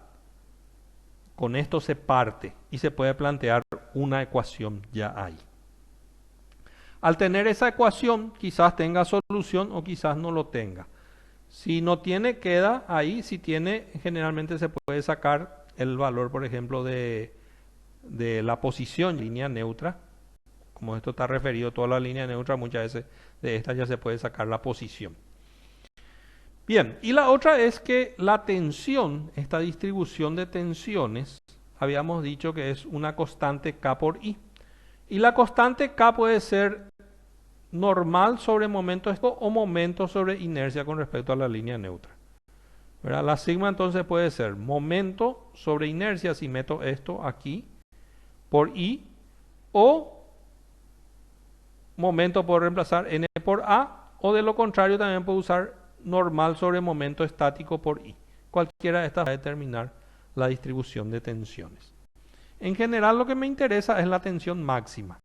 Con esto se parte y se puede plantear una ecuación ya ahí. Al tener esa ecuación, quizás tenga solución o quizás no lo tenga. Si no tiene, queda ahí. Si tiene, generalmente se puede sacar el valor, por ejemplo, de la posición línea neutra. Como esto está referido a toda la línea neutra, muchas veces de esta ya se puede sacar la posición. Bien, y la otra es que la tensión, esta distribución de tensiones, habíamos dicho que es una constante K por I. Y la constante K puede ser normal sobre momento o momento sobre inercia con respecto a la línea neutra. ¿Verdad? La sigma entonces puede ser momento sobre inercia, si meto esto aquí, por I, o momento puedo reemplazar n por a, o de lo contrario también puedo usar normal sobre momento estático por i. Cualquiera de estas va a determinar la distribución de tensiones. En general lo que me interesa es la tensión máxima.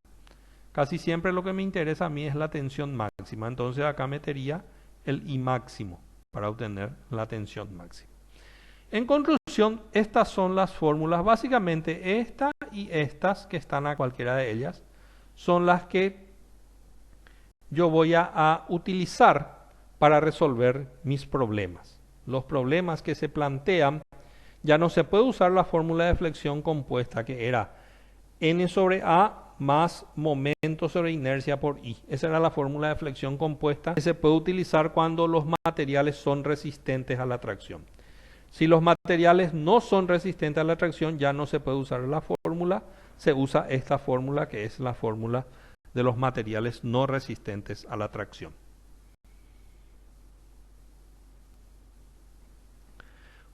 Casi siempre lo que me interesa a mí es la tensión máxima. Entonces acá metería el I máximo para obtener la tensión máxima. En conclusión, estas son las fórmulas. Básicamente esta y estas que están a cualquiera de ellas son las que yo voy a utilizar para resolver mis problemas. Los problemas que se plantean, ya no se puede usar la fórmula de flexión compuesta que era n sobre a más momento sobre inercia por i. Esa era la fórmula de flexión compuesta que se puede utilizar cuando los materiales son resistentes a la tracción. Si los materiales no son resistentes a la tracción, ya no se puede usar la fórmula, se usa esta fórmula que es la fórmula de los materiales no resistentes a la tracción.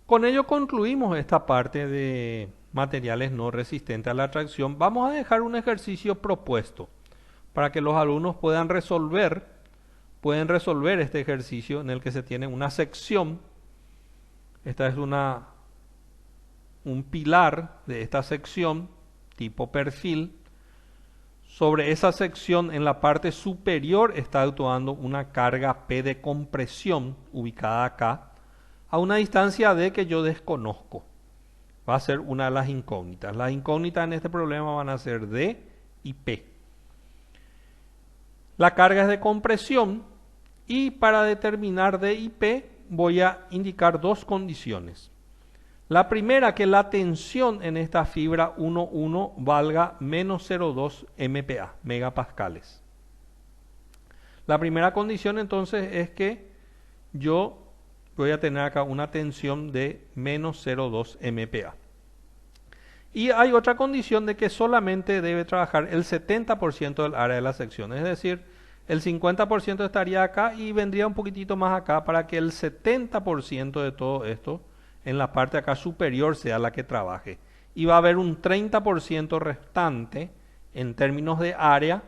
Con ello concluimos esta parte de materiales no resistentes a la tracción. Vamos a dejar un ejercicio propuesto para que los alumnos puedan resolver este ejercicio en el que se tiene una sección. Esta es un pilar de esta sección tipo perfil. Sobre esa sección en la parte superior está actuando una carga P de compresión ubicada acá a una distancia D que yo desconozco. Va a ser una de las incógnitas. Las incógnitas en este problema van a ser D y P. La carga es de compresión y para determinar D y P voy a indicar dos condiciones. La primera, que la tensión en esta fibra 1,1 valga menos 0,2 MPa, megapascales. La primera condición entonces es que yo voy a tener acá una tensión de menos 0,2 MPa. Y hay otra condición de que solamente debe trabajar el 70% del área de la sección, es decir, el 50% estaría acá y vendría un poquitito más acá para que el 70% de todo esto en la parte acá superior sea la que trabaje. Y va a haber un 30% restante en términos de área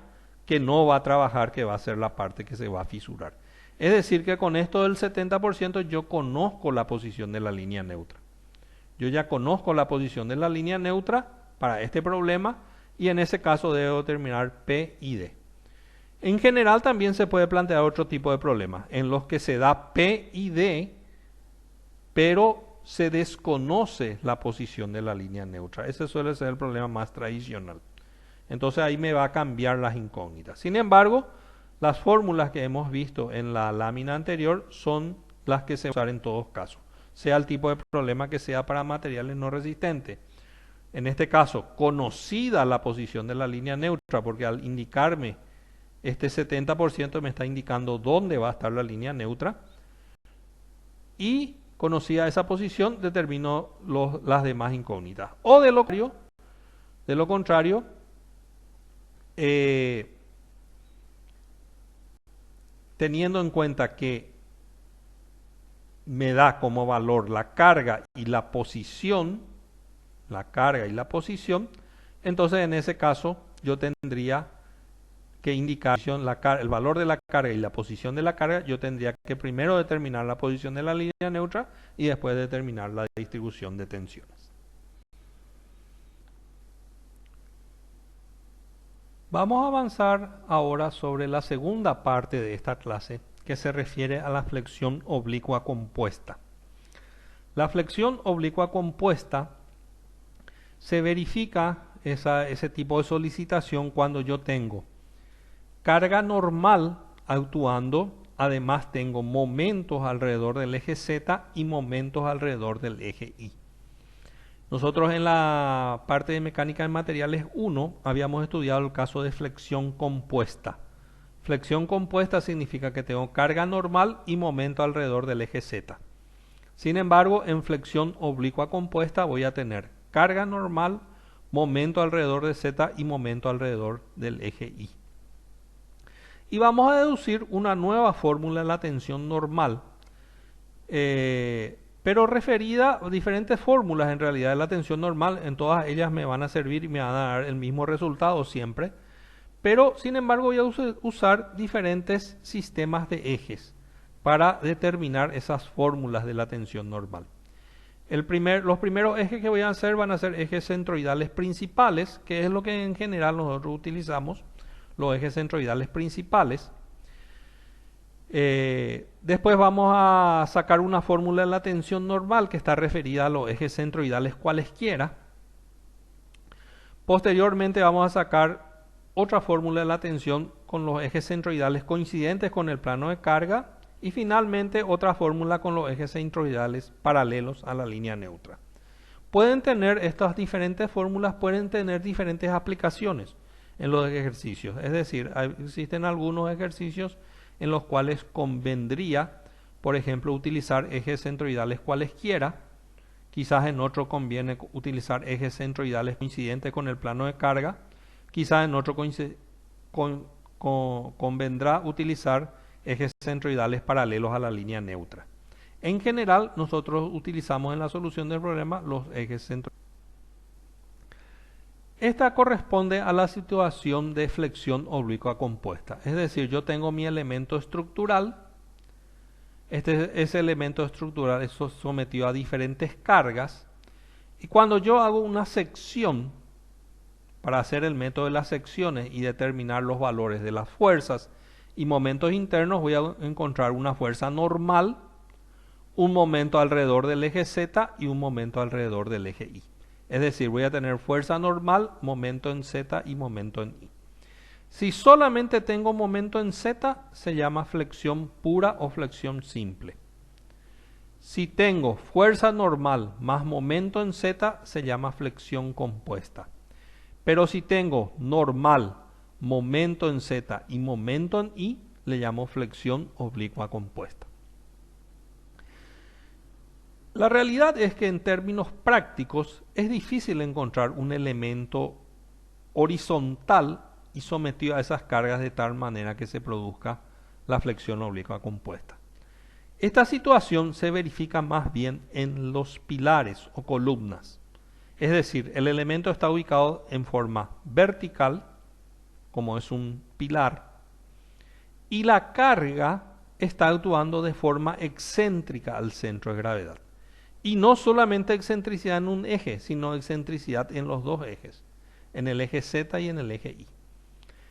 que no va a trabajar, que va a ser la parte que se va a fisurar. Es decir, que con esto del 70% yo conozco la posición de la línea neutra. Yo ya conozco la posición de la línea neutra para este problema y en ese caso debo determinar P y D. En general también se puede plantear otro tipo de problemas en los que se da P y D, pero se desconoce la posición de la línea neutra. Ese suele ser el problema más tradicional. Entonces ahí me va a cambiar las incógnitas. Sin embargo, las fórmulas que hemos visto en la lámina anterior son las que se usan en todos casos, sea el tipo de problema que sea para materiales no resistentes. En este caso, conocida la posición de la línea neutra, porque al indicarme este 70% me está indicando dónde va a estar la línea neutra, y conocida esa posición, determino las demás incógnitas. O de lo contrario, teniendo en cuenta que me da como valor la carga y la posición, entonces en ese caso yo tendría que indicar el valor de la carga y la posición de la carga. Yo tendría que primero determinar la posición de la línea neutra y después determinar la distribución de tensiones. Vamos a avanzar ahora sobre la segunda parte de esta clase, que se refiere a la flexión oblicua compuesta. La flexión oblicua compuesta se verifica ese tipo de solicitación cuando yo tengo carga normal actuando, además tengo momentos alrededor del eje Z y momentos alrededor del eje Y. Nosotros en la parte de mecánica de materiales 1 habíamos estudiado el caso de flexión compuesta. Flexión compuesta significa que tengo carga normal y momento alrededor del eje Z. Sin embargo, en flexión oblicua compuesta voy a tener carga normal, momento alrededor de Z y momento alrededor del eje Y. Y vamos a deducir una nueva fórmula de la tensión normal, pero referida a diferentes fórmulas en realidad de la tensión normal. En todas ellas me van a servir y me van a dar el mismo resultado siempre, Pero, sin embargo, voy a usar diferentes sistemas de ejes para determinar esas fórmulas de la tensión normal. Los primeros ejes que voy a hacer van a ser ejes centroidales principales, que es lo que en general nosotros utilizamos, los ejes centroidales principales. Después vamos a sacar una fórmula de la tensión normal que está referida a los ejes centroidales cualesquiera. Posteriormente vamos a sacar otra fórmula de la tensión con los ejes centroidales coincidentes con el plano de carga. Y finalmente otra fórmula con los ejes centroidales paralelos a la línea neutra. Estas diferentes fórmulas pueden tener diferentes aplicaciones en los ejercicios. Es decir, existen algunos ejercicios en los cuales convendría, por ejemplo, utilizar ejes centroidales cualesquiera. Quizás en otro conviene utilizar ejes centroidales coincidentes con el plano de carga. Quizás en otro convendrá utilizar ejes centroidales paralelos a la línea neutra. En general, nosotros utilizamos en la solución del problema los ejes centroidales. Esta corresponde a la situación de flexión oblicua compuesta. Es decir, yo tengo mi elemento estructural. Ese elemento estructural es sometido a diferentes cargas. Y cuando yo hago una sección, para hacer el método de las secciones y determinar los valores de las fuerzas y momentos internos, voy a encontrar una fuerza normal, un momento alrededor del eje Z y un momento alrededor del eje Y. Es decir, voy a tener fuerza normal, momento en Z y momento en Y. Si solamente tengo momento en Z, se llama flexión pura o flexión simple. Si tengo fuerza normal más momento en Z, se llama flexión compuesta. Pero si tengo normal, momento en Z y momento en Y, le llamo flexión oblicua compuesta. La realidad es que en términos prácticos es difícil encontrar un elemento horizontal y sometido a esas cargas de tal manera que se produzca la flexión oblicua compuesta. Esta situación se verifica más bien en los pilares o columnas. Es decir, el elemento está ubicado en forma vertical, como es un pilar, y la carga está actuando de forma excéntrica al centro de gravedad. Y no solamente excentricidad en un eje, sino excentricidad en los dos ejes, en el eje Z y en el eje Y.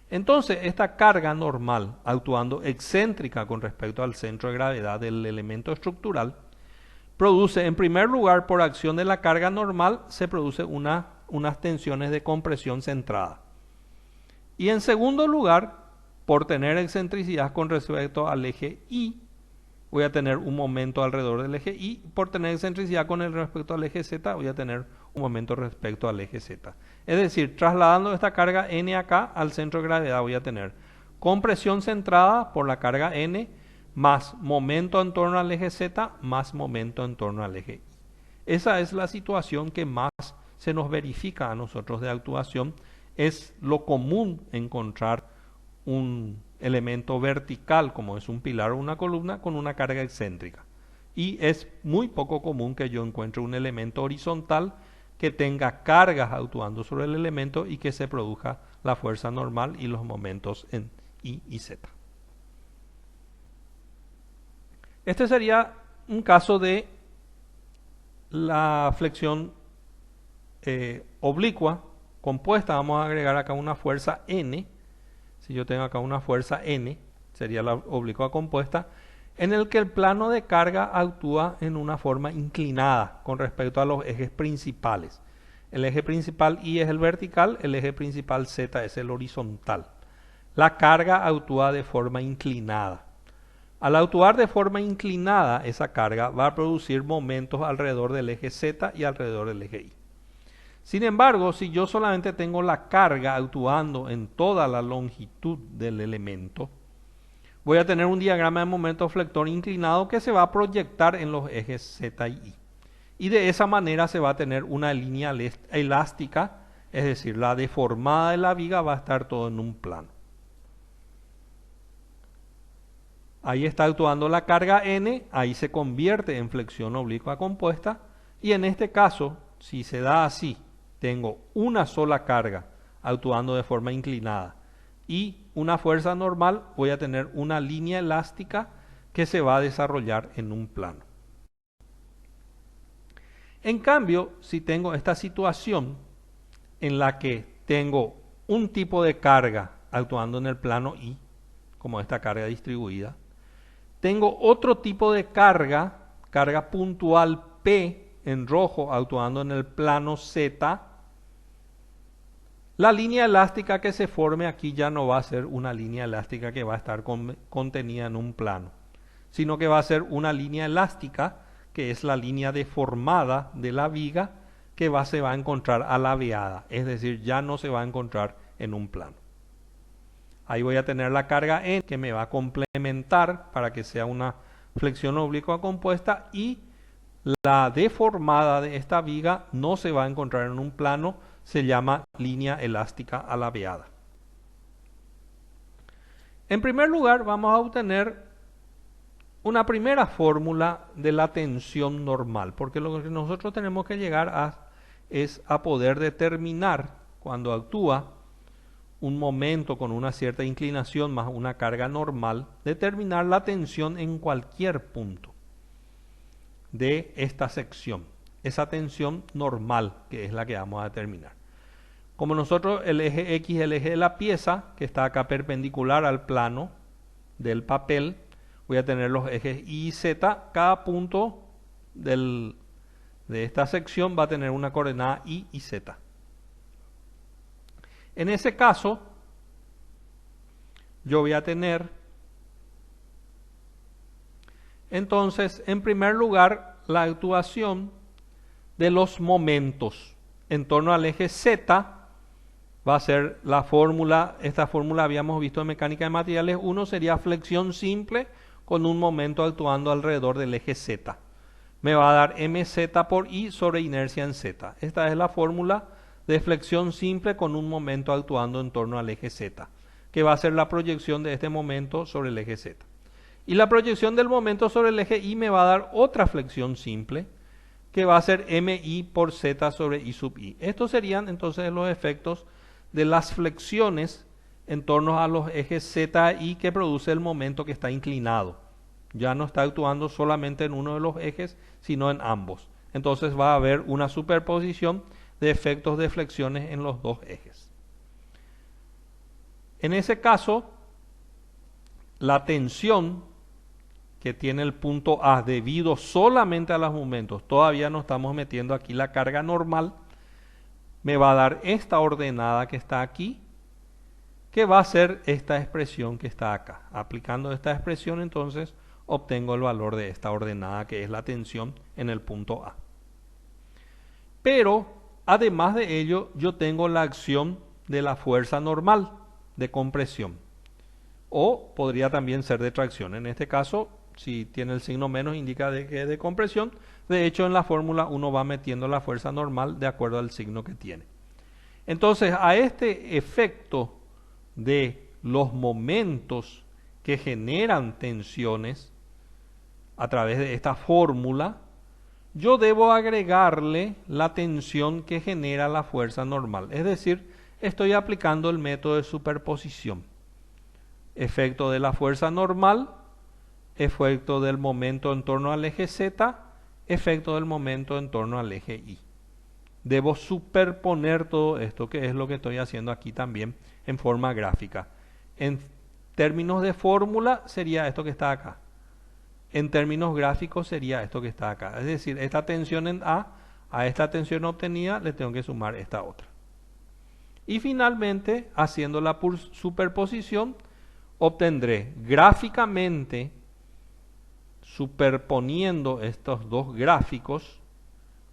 Entonces, esta carga normal, actuando excéntrica con respecto al centro de gravedad del elemento estructural, produce, en primer lugar, por acción de la carga normal, se produce unas tensiones de compresión centrada. Y en segundo lugar, por tener excentricidad con respecto al eje Y, voy a tener un momento alrededor del eje Y. Por tener excentricidad con respecto al eje Z, voy a tener un momento respecto al eje Z. Es decir, trasladando esta carga N acá al centro de gravedad, voy a tener compresión centrada por la carga N, más momento en torno al eje Z, más momento en torno al eje Y. Esa es la situación que más se nos verifica a nosotros de actuación. Es lo común encontrar un elemento vertical, como es un pilar o una columna, con una carga excéntrica. Y es muy poco común que yo encuentre un elemento horizontal que tenga cargas actuando sobre el elemento y que se produzca la fuerza normal y los momentos en Y y Z. Este sería un caso de la flexión oblicua compuesta. Vamos a agregar acá una fuerza N. Si yo tengo acá una fuerza N, sería la oblicua compuesta, en el que el plano de carga actúa en una forma inclinada con respecto a los ejes principales. El eje principal Y es el vertical, el eje principal Z es el horizontal. La carga actúa de forma inclinada. Al actuar de forma inclinada, esa carga va a producir momentos alrededor del eje Z y alrededor del eje Y. Sin embargo, si yo solamente tengo la carga actuando en toda la longitud del elemento, voy a tener un diagrama de momento flector inclinado que se va a proyectar en los ejes Z y Y. Y de esa manera se va a tener una línea elástica, es decir, la deformada de la viga va a estar todo en un plano. Ahí está actuando la carga N, ahí se convierte en flexión oblicua compuesta, y en este caso, si se da así, tengo una sola carga actuando de forma inclinada y una fuerza normal, voy a tener una línea elástica que se va a desarrollar en un plano. En cambio, si tengo esta situación en la que tengo un tipo de carga actuando en el plano I, como esta carga distribuida, tengo otro tipo de carga puntual P en rojo actuando en el plano Z, la línea elástica que se forme aquí ya no va a ser una línea elástica que va a estar contenida en un plano, sino que va a ser una línea elástica que es la línea deformada de la viga que se va a encontrar alabeada, es decir, ya no se va a encontrar en un plano. Ahí voy a tener la carga N que me va a complementar para que sea una flexión oblicua compuesta, y la deformada de esta viga no se va a encontrar en un plano, se llama línea elástica alabeada. En primer lugar, vamos a obtener una primera fórmula de la tensión normal, porque lo que nosotros tenemos que llegar es a poder determinar cuando actúa un momento con una cierta inclinación más una carga normal, determinar la tensión en cualquier punto de esta sección, esa tensión normal que es la que vamos a determinar. Como nosotros el eje X es el eje de la pieza que está acá perpendicular al plano del papel, voy a tener los ejes Y y Z, cada punto de esta sección va a tener una coordenada Y y Z. En ese caso, yo voy a tener, entonces, en primer lugar, la actuación de los momentos en torno al eje Z. Va a ser la fórmula, esta fórmula habíamos visto en mecánica de materiales 1, sería flexión simple con un momento actuando alrededor del eje Z. Me va a dar mz por I sobre inercia en Z. Esta es la fórmula de flexión simple con un momento actuando en torno al eje Z, que va a ser la proyección de este momento sobre el eje Z. Y la proyección del momento sobre el eje Y me va a dar otra flexión simple, que va a ser mi por Z sobre I sub I. Estos serían entonces los efectos de las flexiones en torno a los ejes Z y que produce el momento que está inclinado. Ya no está actuando solamente en uno de los ejes, sino en ambos. Entonces va a haber una superposición de efectos de flexiones en los dos ejes. En ese caso, la tensión que tiene el punto A debido solamente a los momentos, todavía no estamos metiendo aquí la carga normal, me va a dar esta ordenada que está aquí, que va a ser esta expresión que está acá. Aplicando esta expresión, entonces, obtengo el valor de esta ordenada, que es la tensión en el punto A. Pero, además de ello, yo tengo la acción de la fuerza normal de compresión. O podría también ser de tracción. En este caso, si tiene el signo menos, indica que es de compresión. De hecho, en la fórmula uno va metiendo la fuerza normal de acuerdo al signo que tiene. Entonces, a este efecto de los momentos que generan tensiones a través de esta fórmula, yo debo agregarle la tensión que genera la fuerza normal. Es decir, estoy aplicando el método de superposición. Efecto de la fuerza normal, efecto del momento en torno al eje Z, efecto del momento en torno al eje Y. Debo superponer todo esto, que es lo que estoy haciendo aquí también en forma gráfica. En términos de fórmula sería esto que está acá. En términos gráficos sería esto que está acá. Es decir, esta tensión en A esta tensión obtenida le tengo que sumar esta otra. Y finalmente, haciendo la superposición, obtendré gráficamente, superponiendo estos dos gráficos,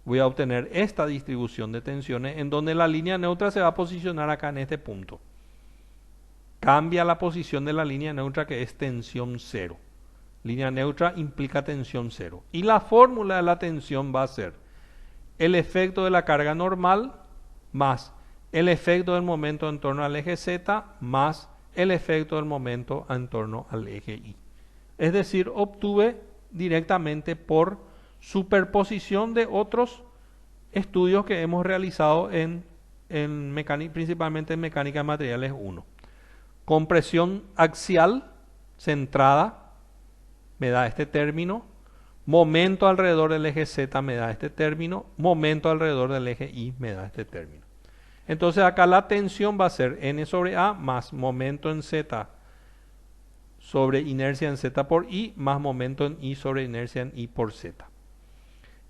voy a obtener esta distribución de tensiones en donde la línea neutra se va a posicionar acá en este punto. Cambia la posición de la línea neutra, que es tensión cero. Línea neutra implica tensión cero. Y la fórmula de la tensión va a ser el efecto de la carga normal más el efecto del momento en torno al eje Z más el efecto del momento en torno al eje Y. Es decir, obtuve directamente por superposición de otros estudios que hemos realizado principalmente en mecánica de materiales 1. Compresión axial centrada me da este término. Momento alrededor del eje Z me da este término. Momento alrededor del eje Y me da este término. Entonces acá la tensión va a ser N sobre A más momento en Z sobre inercia en Z por I más momento en I sobre inercia en I por Z.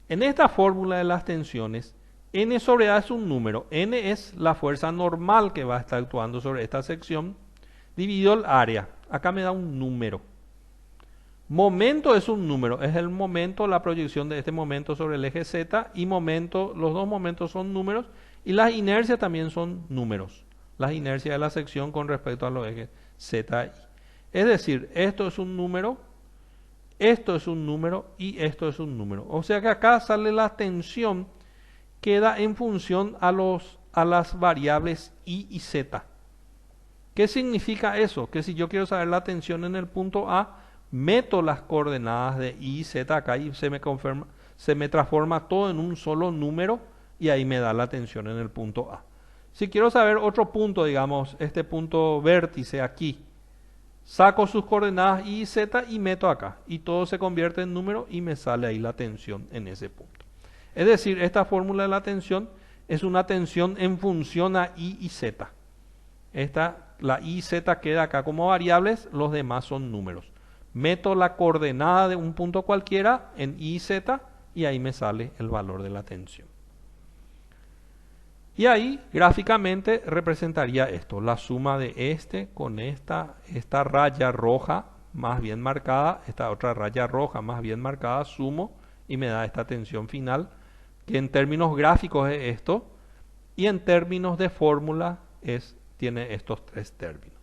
En esta fórmula de las tensiones, N sobre A es un número. N es la fuerza normal que va a estar actuando sobre esta sección, dividido el área. Acá me da un número. Momento es un número, es el momento, la proyección de este momento sobre el eje Z, y momento, los dos momentos son números, y las inercias también son números. Las inercias de la sección con respecto a los ejes Z y I. Es decir, esto es un número, esto es un número y esto es un número. O sea que acá sale la tensión, queda en función a las variables I y Z. ¿Qué significa eso? Que si yo quiero saber la tensión en el punto A, meto las coordenadas de I y Z acá y se me transforma todo en un solo número y ahí me da la tensión en el punto A. Si quiero saber otro punto, digamos, este punto vértice aquí, saco sus coordenadas I y Z y meto acá y todo se convierte en número y me sale ahí la tensión en ese punto. Es decir, esta fórmula de la tensión es una tensión en función a I y Z. La I y Z queda acá como variables, los demás son números. Meto la coordenada de un punto cualquiera en I y Z y ahí me sale el valor de la tensión. Y ahí gráficamente representaría esto, la suma de este con esta raya roja más bien marcada, esta otra raya roja más bien marcada, sumo y me da esta tensión final, que en términos gráficos es esto, y en términos de fórmula tiene estos tres términos.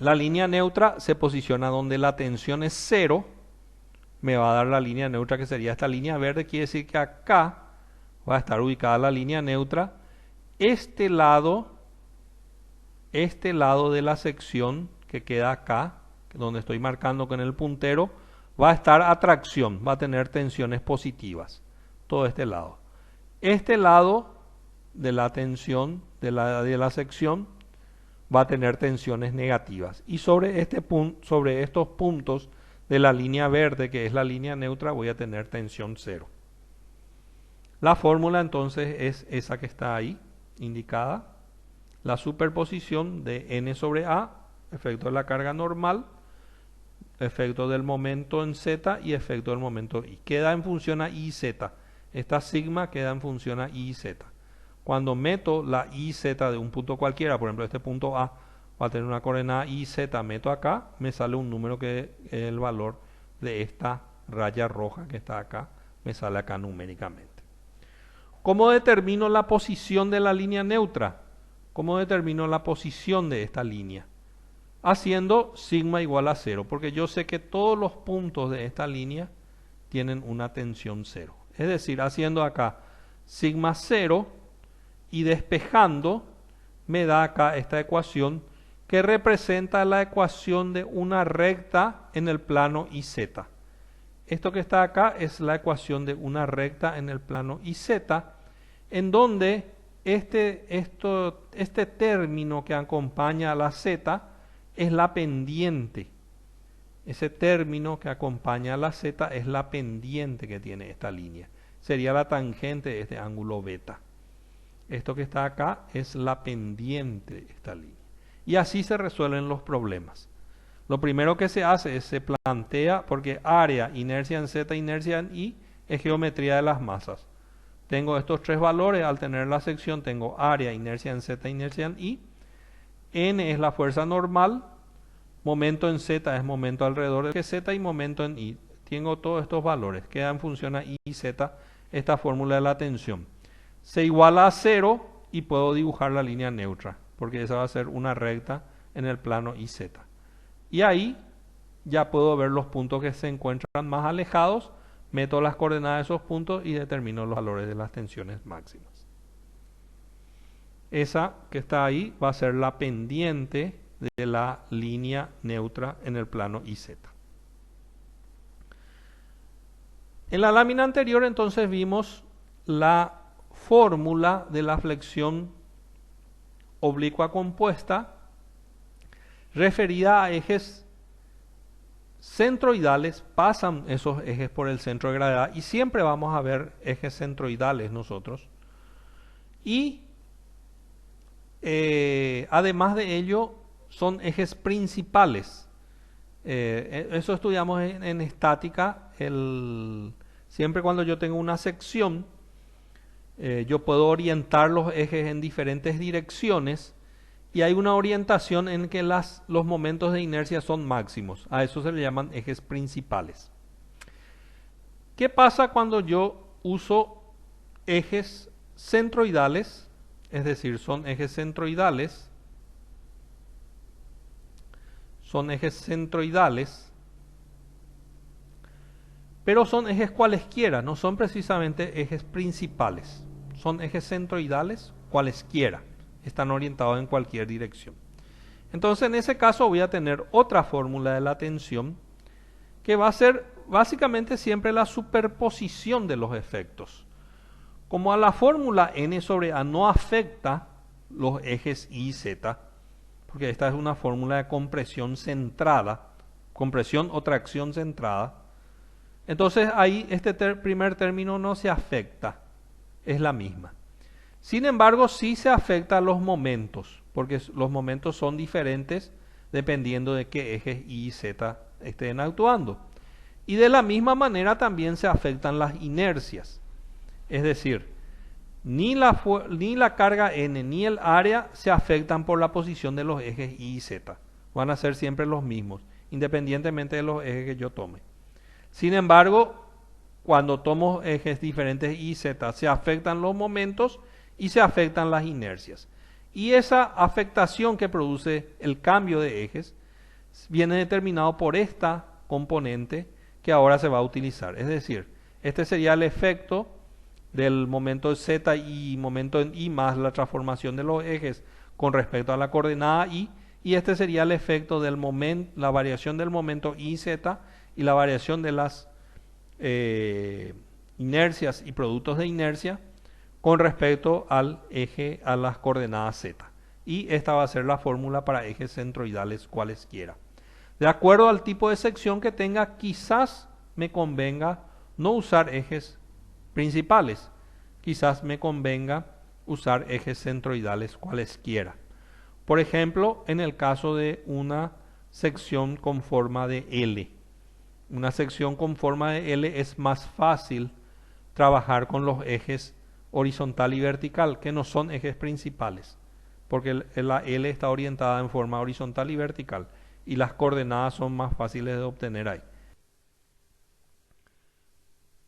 La línea neutra se posiciona donde la tensión es 0, me va a dar la línea neutra que sería esta línea verde, quiere decir que acá va a estar ubicada la línea neutra. Este lado de la sección que queda acá, donde estoy marcando con el puntero, va a estar a tracción, va a tener tensiones positivas, todo este lado. Este lado de la tensión de la sección va a tener tensiones negativas. Y sobre estos puntos de la línea verde, que es la línea neutra, voy a tener tensión 0. La fórmula entonces es esa que está ahí, indicada. La superposición de N sobre A, efecto de la carga normal, efecto del momento en Z y efecto del momento I. Queda en función a I y Z. Esta sigma queda en función a I y Z. Cuando meto la I y Z de un punto cualquiera, por ejemplo este punto A va a tener una coordenada I y Z, meto acá, me sale un número que es el valor de esta raya roja que está acá, me sale acá numéricamente. ¿Cómo determino la posición de la línea neutra? ¿Cómo determino la posición de esta línea? Haciendo sigma igual a 0, porque yo sé que todos los puntos de esta línea tienen una tensión 0. Es decir, haciendo acá sigma 0 y despejando, me da acá esta ecuación que representa la ecuación de una recta en el plano IZ. Esto que está acá es la ecuación de una recta en el plano IZ, en donde este término que acompaña a la Z es la pendiente. Ese término que acompaña a la Z es la pendiente que tiene esta línea. Sería la tangente de este ángulo beta. Esto que está acá es la pendiente de esta línea. Y así se resuelven los problemas. Lo primero que se hace es se plantea, porque área, inercia en Z, inercia en I, es geometría de las masas. Tengo estos tres valores, al tener la sección tengo área, inercia en Z, inercia en I. N es la fuerza normal, momento en Z es momento alrededor de Z y momento en I. Tengo todos estos valores, queda en función a I y Z esta fórmula de la tensión. Se iguala a 0 y puedo dibujar la línea neutra, porque esa va a ser una recta en el plano IZ. Y ahí ya puedo ver los puntos que se encuentran más alejados, meto las coordenadas de esos puntos y determino los valores de las tensiones máximas. Esa que está ahí va a ser la pendiente de la línea neutra en el plano IZ. En la lámina anterior entonces vimos la fórmula de la flexión oblicua compuesta referida a ejes centroidales. Pasan esos ejes por el centro de gravedad y siempre vamos a ver ejes centroidales nosotros. Y además de ello son ejes principales. Eso estudiamos en estática. Siempre cuando yo tengo una sección, yo puedo orientar los ejes en diferentes direcciones y hay una orientación en que los momentos de inercia son máximos. A eso se le llaman ejes principales. ¿Qué pasa cuando yo uso ejes centroidales? Es decir, son ejes centroidales. Pero son ejes cualesquiera, no son precisamente ejes principales. Son ejes centroidales cualesquiera. Están orientados en cualquier dirección. Entonces, en ese caso voy a tener otra fórmula de la tensión que va a ser básicamente siempre la superposición de los efectos. Como a la fórmula n sobre a no afecta los ejes y z, porque esta es una fórmula de compresión centrada, compresión o tracción centrada, entonces ahí este primer término no se afecta, es la misma. Sin embargo, sí se afecta a los momentos, porque los momentos son diferentes dependiendo de qué ejes y z estén actuando. Y de la misma manera también se afectan las inercias. Es decir, ni la carga n ni el área se afectan por la posición de los ejes y y z. Van a ser siempre los mismos, independientemente de los ejes que yo tome. Sin embargo, cuando tomo ejes diferentes y z, se afectan los momentos y se afectan las inercias. Y esa afectación que produce el cambio de ejes viene determinado por esta componente que ahora se va a utilizar. Es decir, este sería el efecto del momento z y momento en y más la transformación de los ejes con respecto a la coordenada y este sería el efecto del momento, la variación del momento y z y la variación de las inercias y productos de inercia con respecto al eje, a las coordenadas z. Y esta va a ser la fórmula para ejes centroidales cualesquiera. De acuerdo al tipo de sección que tenga, quizás me convenga no usar ejes principales. Quizás me convenga usar ejes centroidales cualesquiera. Por ejemplo, en el caso de una sección con forma de L. Una sección con forma de L es más fácil trabajar con los ejes horizontal y vertical, que no son ejes principales, porque la L está orientada en forma horizontal y vertical, y las coordenadas son más fáciles de obtener ahí.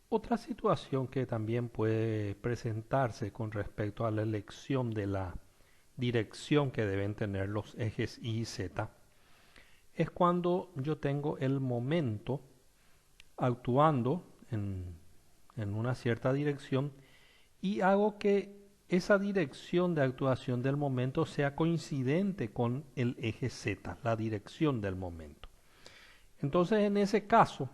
Otra situación que también puede presentarse con respecto a la elección de la dirección que deben tener los ejes y z es cuando yo tengo el momento actuando en una cierta dirección y hago que esa dirección de actuación del momento sea coincidente con el eje z, la dirección del momento. Entonces, en ese caso,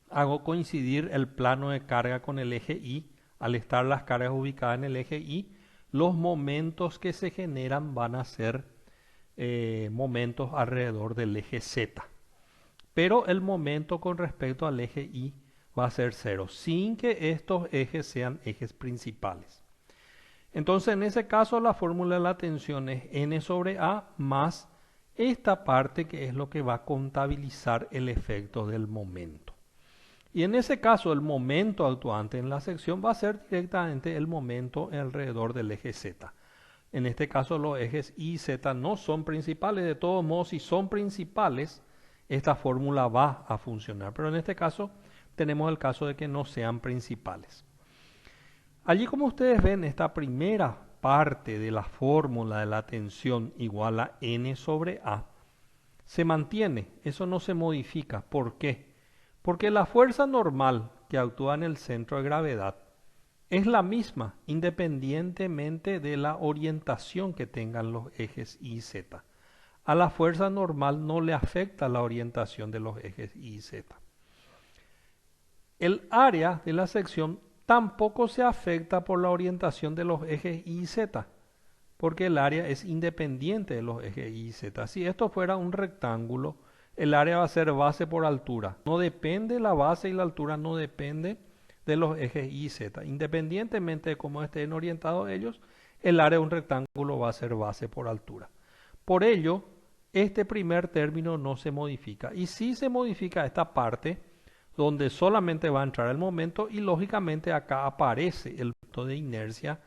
hago coincidir el plano de carga con el eje y. Al estar las cargas ubicadas en el eje y, los momentos que se generan van a ser momentos alrededor del eje z. Pero el momento con respecto al eje y va a ser cero, sin que estos ejes sean ejes principales. Entonces, en ese caso, la fórmula de la tensión es n sobre a más esta parte que es lo que va a contabilizar el efecto del momento. Y en ese caso, el momento actuante en la sección va a ser directamente el momento alrededor del eje z. En este caso, los ejes y z no son principales. De todos modos, si son principales, esta fórmula va a funcionar. Pero en este caso, tenemos el caso de que no sean principales. Allí, como ustedes ven, esta primera parte de la fórmula de la tensión igual a n sobre a se mantiene. Eso no se modifica. ¿Por qué? Porque la fuerza normal que actúa en el centro de gravedad es la misma, independientemente de la orientación que tengan los ejes y z. A la fuerza normal no le afecta la orientación de los ejes y z. El área de la sección tampoco se afecta por la orientación de los ejes y z, porque el área es independiente de los ejes Y y Z. Si esto fuera un rectángulo, el área va a ser base por altura. No depende la base y la altura, no depende de los ejes Y y Z. Independientemente de cómo estén orientados ellos, el área de un rectángulo va a ser base por altura. Por ello, este primer término no se modifica. Y sí se modifica esta parte, donde solamente va a entrar el momento y lógicamente acá aparece el punto de inercia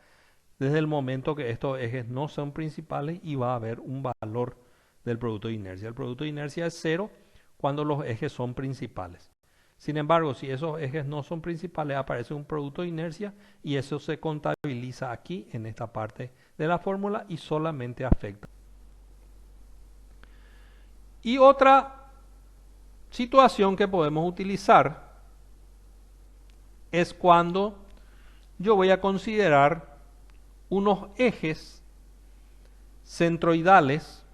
desde el momento que estos ejes no son principales y va a haber un valor del producto de inercia. El producto de inercia es cero cuando los ejes son principales. Sin embargo, si esos ejes no son principales, aparece un producto de inercia y eso se contabiliza aquí en esta parte de la fórmula y solamente afecta. Y otra situación que podemos utilizar es cuando yo voy a considerar unos ejes centroidales,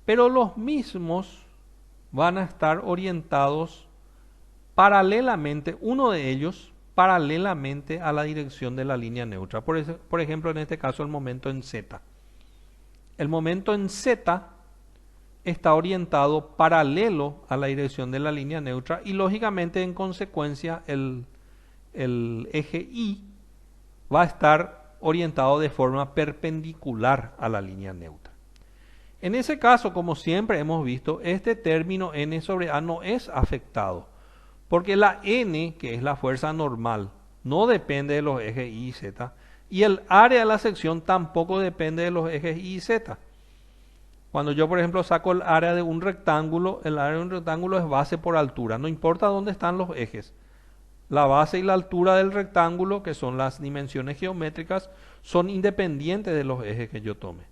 pero los mismos van a estar orientados paralelamente, uno de ellos paralelamente a la dirección de la línea neutra. Por ejemplo, en este caso el momento en Z. El momento en Z está orientado paralelo a la dirección de la línea neutra y lógicamente en consecuencia el eje Y va a estar orientado de forma perpendicular a la línea neutra. En ese caso, como siempre hemos visto, este término n sobre a no es afectado, porque la n, que es la fuerza normal, no depende de los ejes Y y Z, y el área de la sección tampoco depende de los ejes Y y Z. Cuando yo, por ejemplo, saco el área de un rectángulo, el área de un rectángulo es base por altura, no importa dónde están los ejes. La base y la altura del rectángulo, que son las dimensiones geométricas, son independientes de los ejes que yo tome.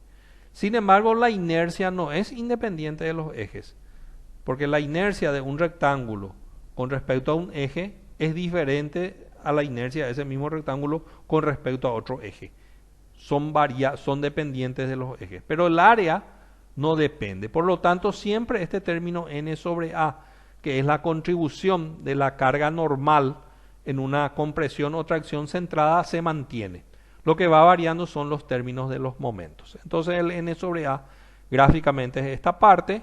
Sin embargo, la inercia no es independiente de los ejes, porque la inercia de un rectángulo con respecto a un eje es diferente a la inercia de ese mismo rectángulo con respecto a otro eje. Son dependientes de los ejes, pero el área no depende. Por lo tanto, siempre este término n sobre a, que es la contribución de la carga normal en una compresión o tracción centrada, se mantiene. Lo que va variando son los términos de los momentos. Entonces el n sobre a gráficamente es esta parte,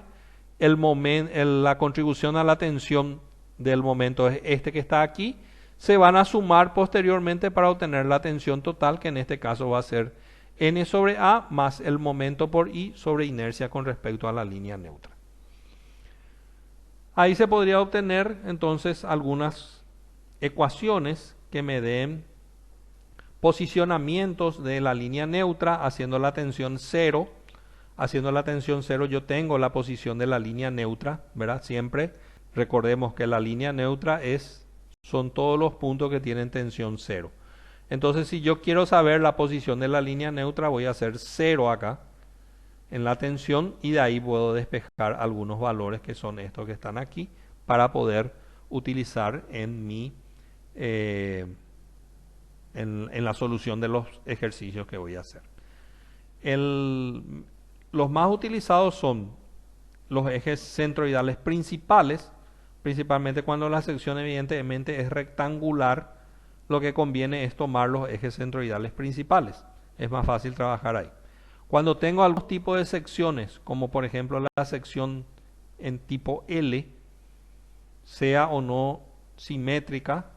la contribución a la tensión del momento es este que está aquí, se van a sumar posteriormente para obtener la tensión total, que en este caso va a ser n sobre a más el momento por I sobre inercia con respecto a la línea neutra. Ahí se podría obtener entonces algunas ecuaciones que me den posicionamientos de la línea neutra haciendo la tensión cero. Haciendo la tensión cero yo tengo la posición de la línea neutra, ¿verdad? Siempre recordemos que la línea neutra son todos los puntos que tienen tensión cero. Entonces, si yo quiero saber la posición de la línea neutra, voy a hacer cero acá en la tensión y de ahí puedo despejar algunos valores que son estos que están aquí para poder utilizar en la solución de los ejercicios que voy a hacer. Los más utilizados son los ejes centroidales principales, principalmente cuando la sección evidentemente es rectangular. Lo que conviene es tomar los ejes centroidales principales. Es más fácil trabajar ahí. Cuando tengo algún tipo de secciones, como por ejemplo la sección en tipo L, sea o no simétrica,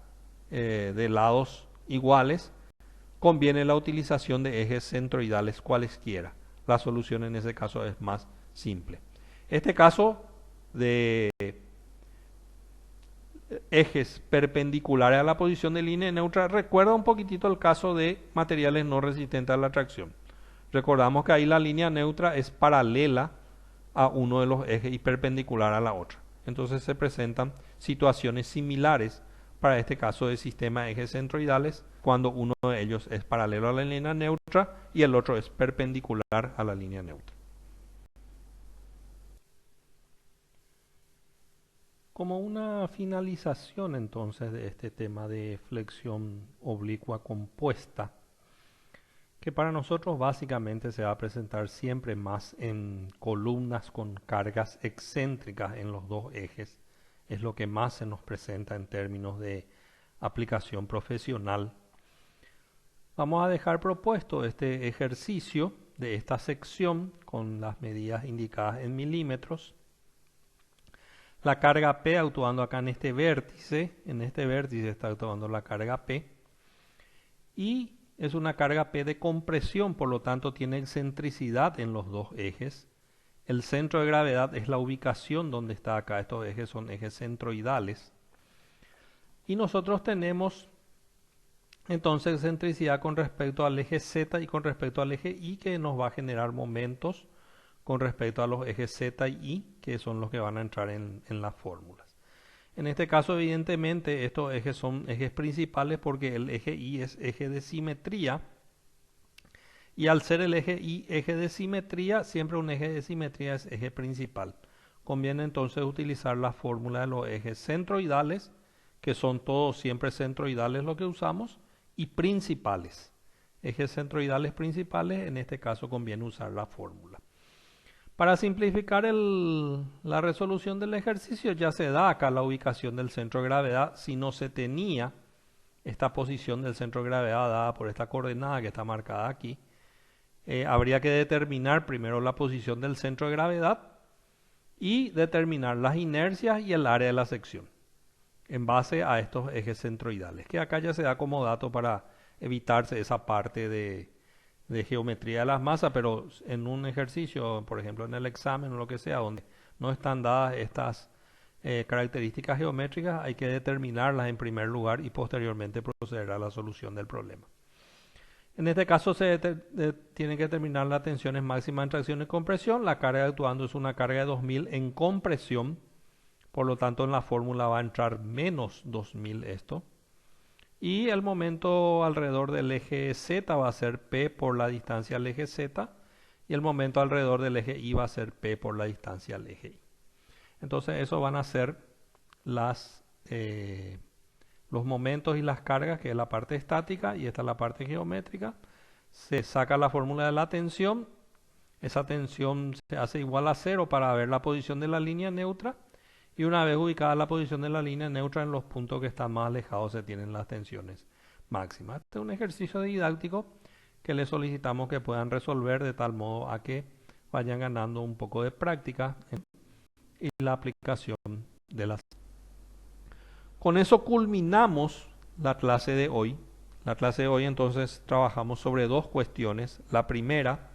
de lados iguales, conviene la utilización de ejes centroidales cualesquiera. La solución en ese caso es más simple. Este caso de ejes perpendiculares a la posición de línea neutra recuerda un poquitito el caso de materiales no resistentes a la tracción. Recordamos que ahí la línea neutra es paralela a uno de los ejes y perpendicular a la otra. Entonces se presentan situaciones similares para este caso de sistema de ejes centroidales, cuando uno de ellos es paralelo a la línea neutra y el otro es perpendicular a la línea neutra. Como una finalización entonces de este tema de flexión oblicua compuesta, que para nosotros básicamente se va a presentar siempre más en columnas con cargas excéntricas en los dos ejes, es lo que más se nos presenta en términos de aplicación profesional. vamos a dejar propuesto este ejercicio de esta sección con las medidas indicadas en milímetros. La carga P actuando acá en este vértice está actuando la carga P, y es una carga P de compresión, por lo tanto tiene excentricidad en los dos ejes. El centro de gravedad es la ubicación donde está acá, estos ejes son ejes centroidales. Y nosotros tenemos entonces excentricidad con respecto al eje Z y con respecto al eje Y, que nos va a generar momentos con respecto a los ejes Z y Y, que son los que van a entrar en las fórmulas. En este caso, evidentemente, estos ejes son ejes principales porque el eje Y es eje de simetría. Y al ser el eje Y eje de simetría, siempre un eje de simetría es eje principal. Conviene entonces utilizar la fórmula de los ejes centroidales, que son todos siempre centroidales lo que usamos, y principales. Ejes centroidales principales, en este caso conviene usar la fórmula. Para simplificar la resolución del ejercicio, ya se da acá la ubicación del centro de gravedad. Si no se tenía esta posición del centro de gravedad dada por esta coordenada que está marcada aquí, habría que determinar primero la posición del centro de gravedad y determinar las inercias y el área de la sección en base a estos ejes centroidales, que acá ya se da como dato para evitarse esa parte de geometría de las masas, pero en un ejercicio, por ejemplo en el examen o lo que sea, donde no están dadas estas características geométricas, hay que determinarlas en primer lugar y posteriormente proceder a la solución del problema. En este caso se tiene que determinar las tensiones máximas en tracción y compresión. La carga actuando es una carga de 2000 en compresión, por lo tanto en la fórmula va a entrar menos 2000 esto. Y el momento alrededor del eje Z va a ser P por la distancia al eje Z, y el momento alrededor del eje Y va a ser P por la distancia al eje Y. Entonces eso van a ser los momentos y las cargas, que es la parte estática, y esta es la parte geométrica. Se saca la fórmula de la tensión, esa tensión se hace igual a 0 para ver la posición de la línea neutra, y una vez ubicada la posición de la línea neutra, en los puntos que están más alejados se tienen las tensiones máximas. Este es un ejercicio didáctico que les solicitamos que puedan resolver de tal modo a que vayan ganando un poco de práctica y la aplicación de las. Con eso culminamos la clase de hoy. La clase de hoy entonces trabajamos sobre dos cuestiones. La primera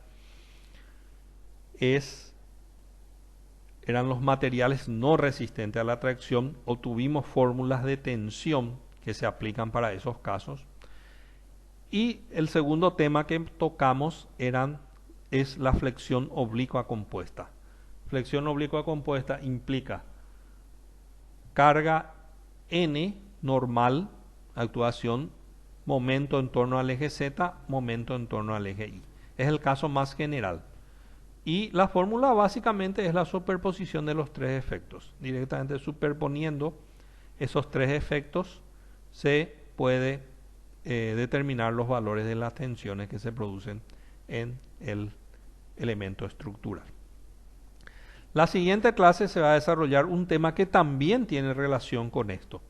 eran los materiales no resistentes a la tracción. Obtuvimos fórmulas de tensión que se aplican para esos casos. Y el segundo tema que tocamos es la flexión oblicua compuesta. Flexión oblicua compuesta implica carga N normal, actuación, momento en torno al eje Z, momento en torno al eje Y. Es el caso más general. Y la fórmula básicamente es la superposición de los tres efectos. Directamente superponiendo esos tres efectos se puede determinar los valores de las tensiones que se producen en el elemento estructural. La siguiente clase se va a desarrollar un tema que también tiene relación con esto.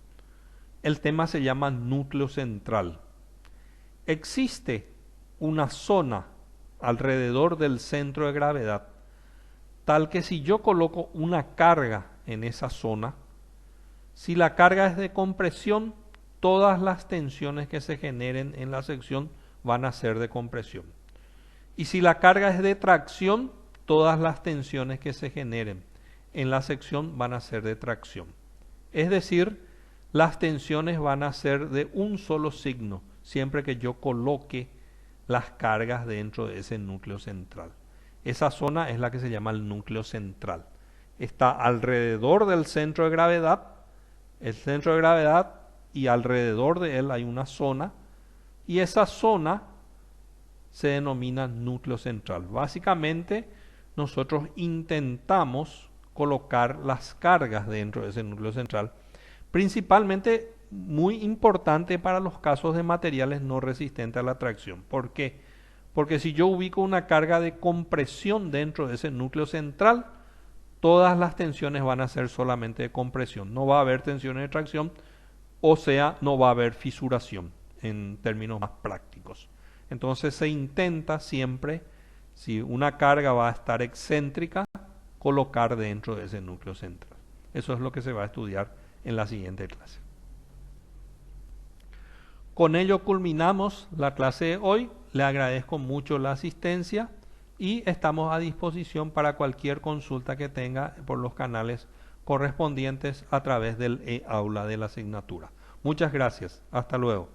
El tema se llama núcleo central. Existe una zona alrededor del centro de gravedad tal que si yo coloco una carga en esa zona, si la carga es de compresión, todas las tensiones que se generen en la sección van a ser de compresión. Y si la carga es de tracción, todas las tensiones que se generen en la sección van a ser de tracción. Es decir, las tensiones van a ser de un solo signo, siempre que yo coloque las cargas dentro de ese núcleo central. Esa zona es la que se llama el núcleo central. Está alrededor del centro de gravedad, el centro de gravedad, y alrededor de él hay una zona, y esa zona se denomina núcleo central. Básicamente, nosotros intentamos colocar las cargas dentro de ese núcleo central, principalmente muy importante para los casos de materiales no resistentes a la tracción. ¿Por qué? Porque si yo ubico una carga de compresión dentro de ese núcleo central, todas las tensiones van a ser solamente de compresión. No va a haber tensiones de tracción, o sea, no va a haber fisuración en términos más prácticos. Entonces se intenta siempre, si una carga va a estar excéntrica, colocar dentro de ese núcleo central. Eso es lo que se va a estudiar en la siguiente clase. Con ello culminamos la clase de hoy. Le agradezco mucho la asistencia y estamos a disposición para cualquier consulta que tenga por los canales correspondientes a través del e-aula de la asignatura. Muchas gracias. Hasta luego.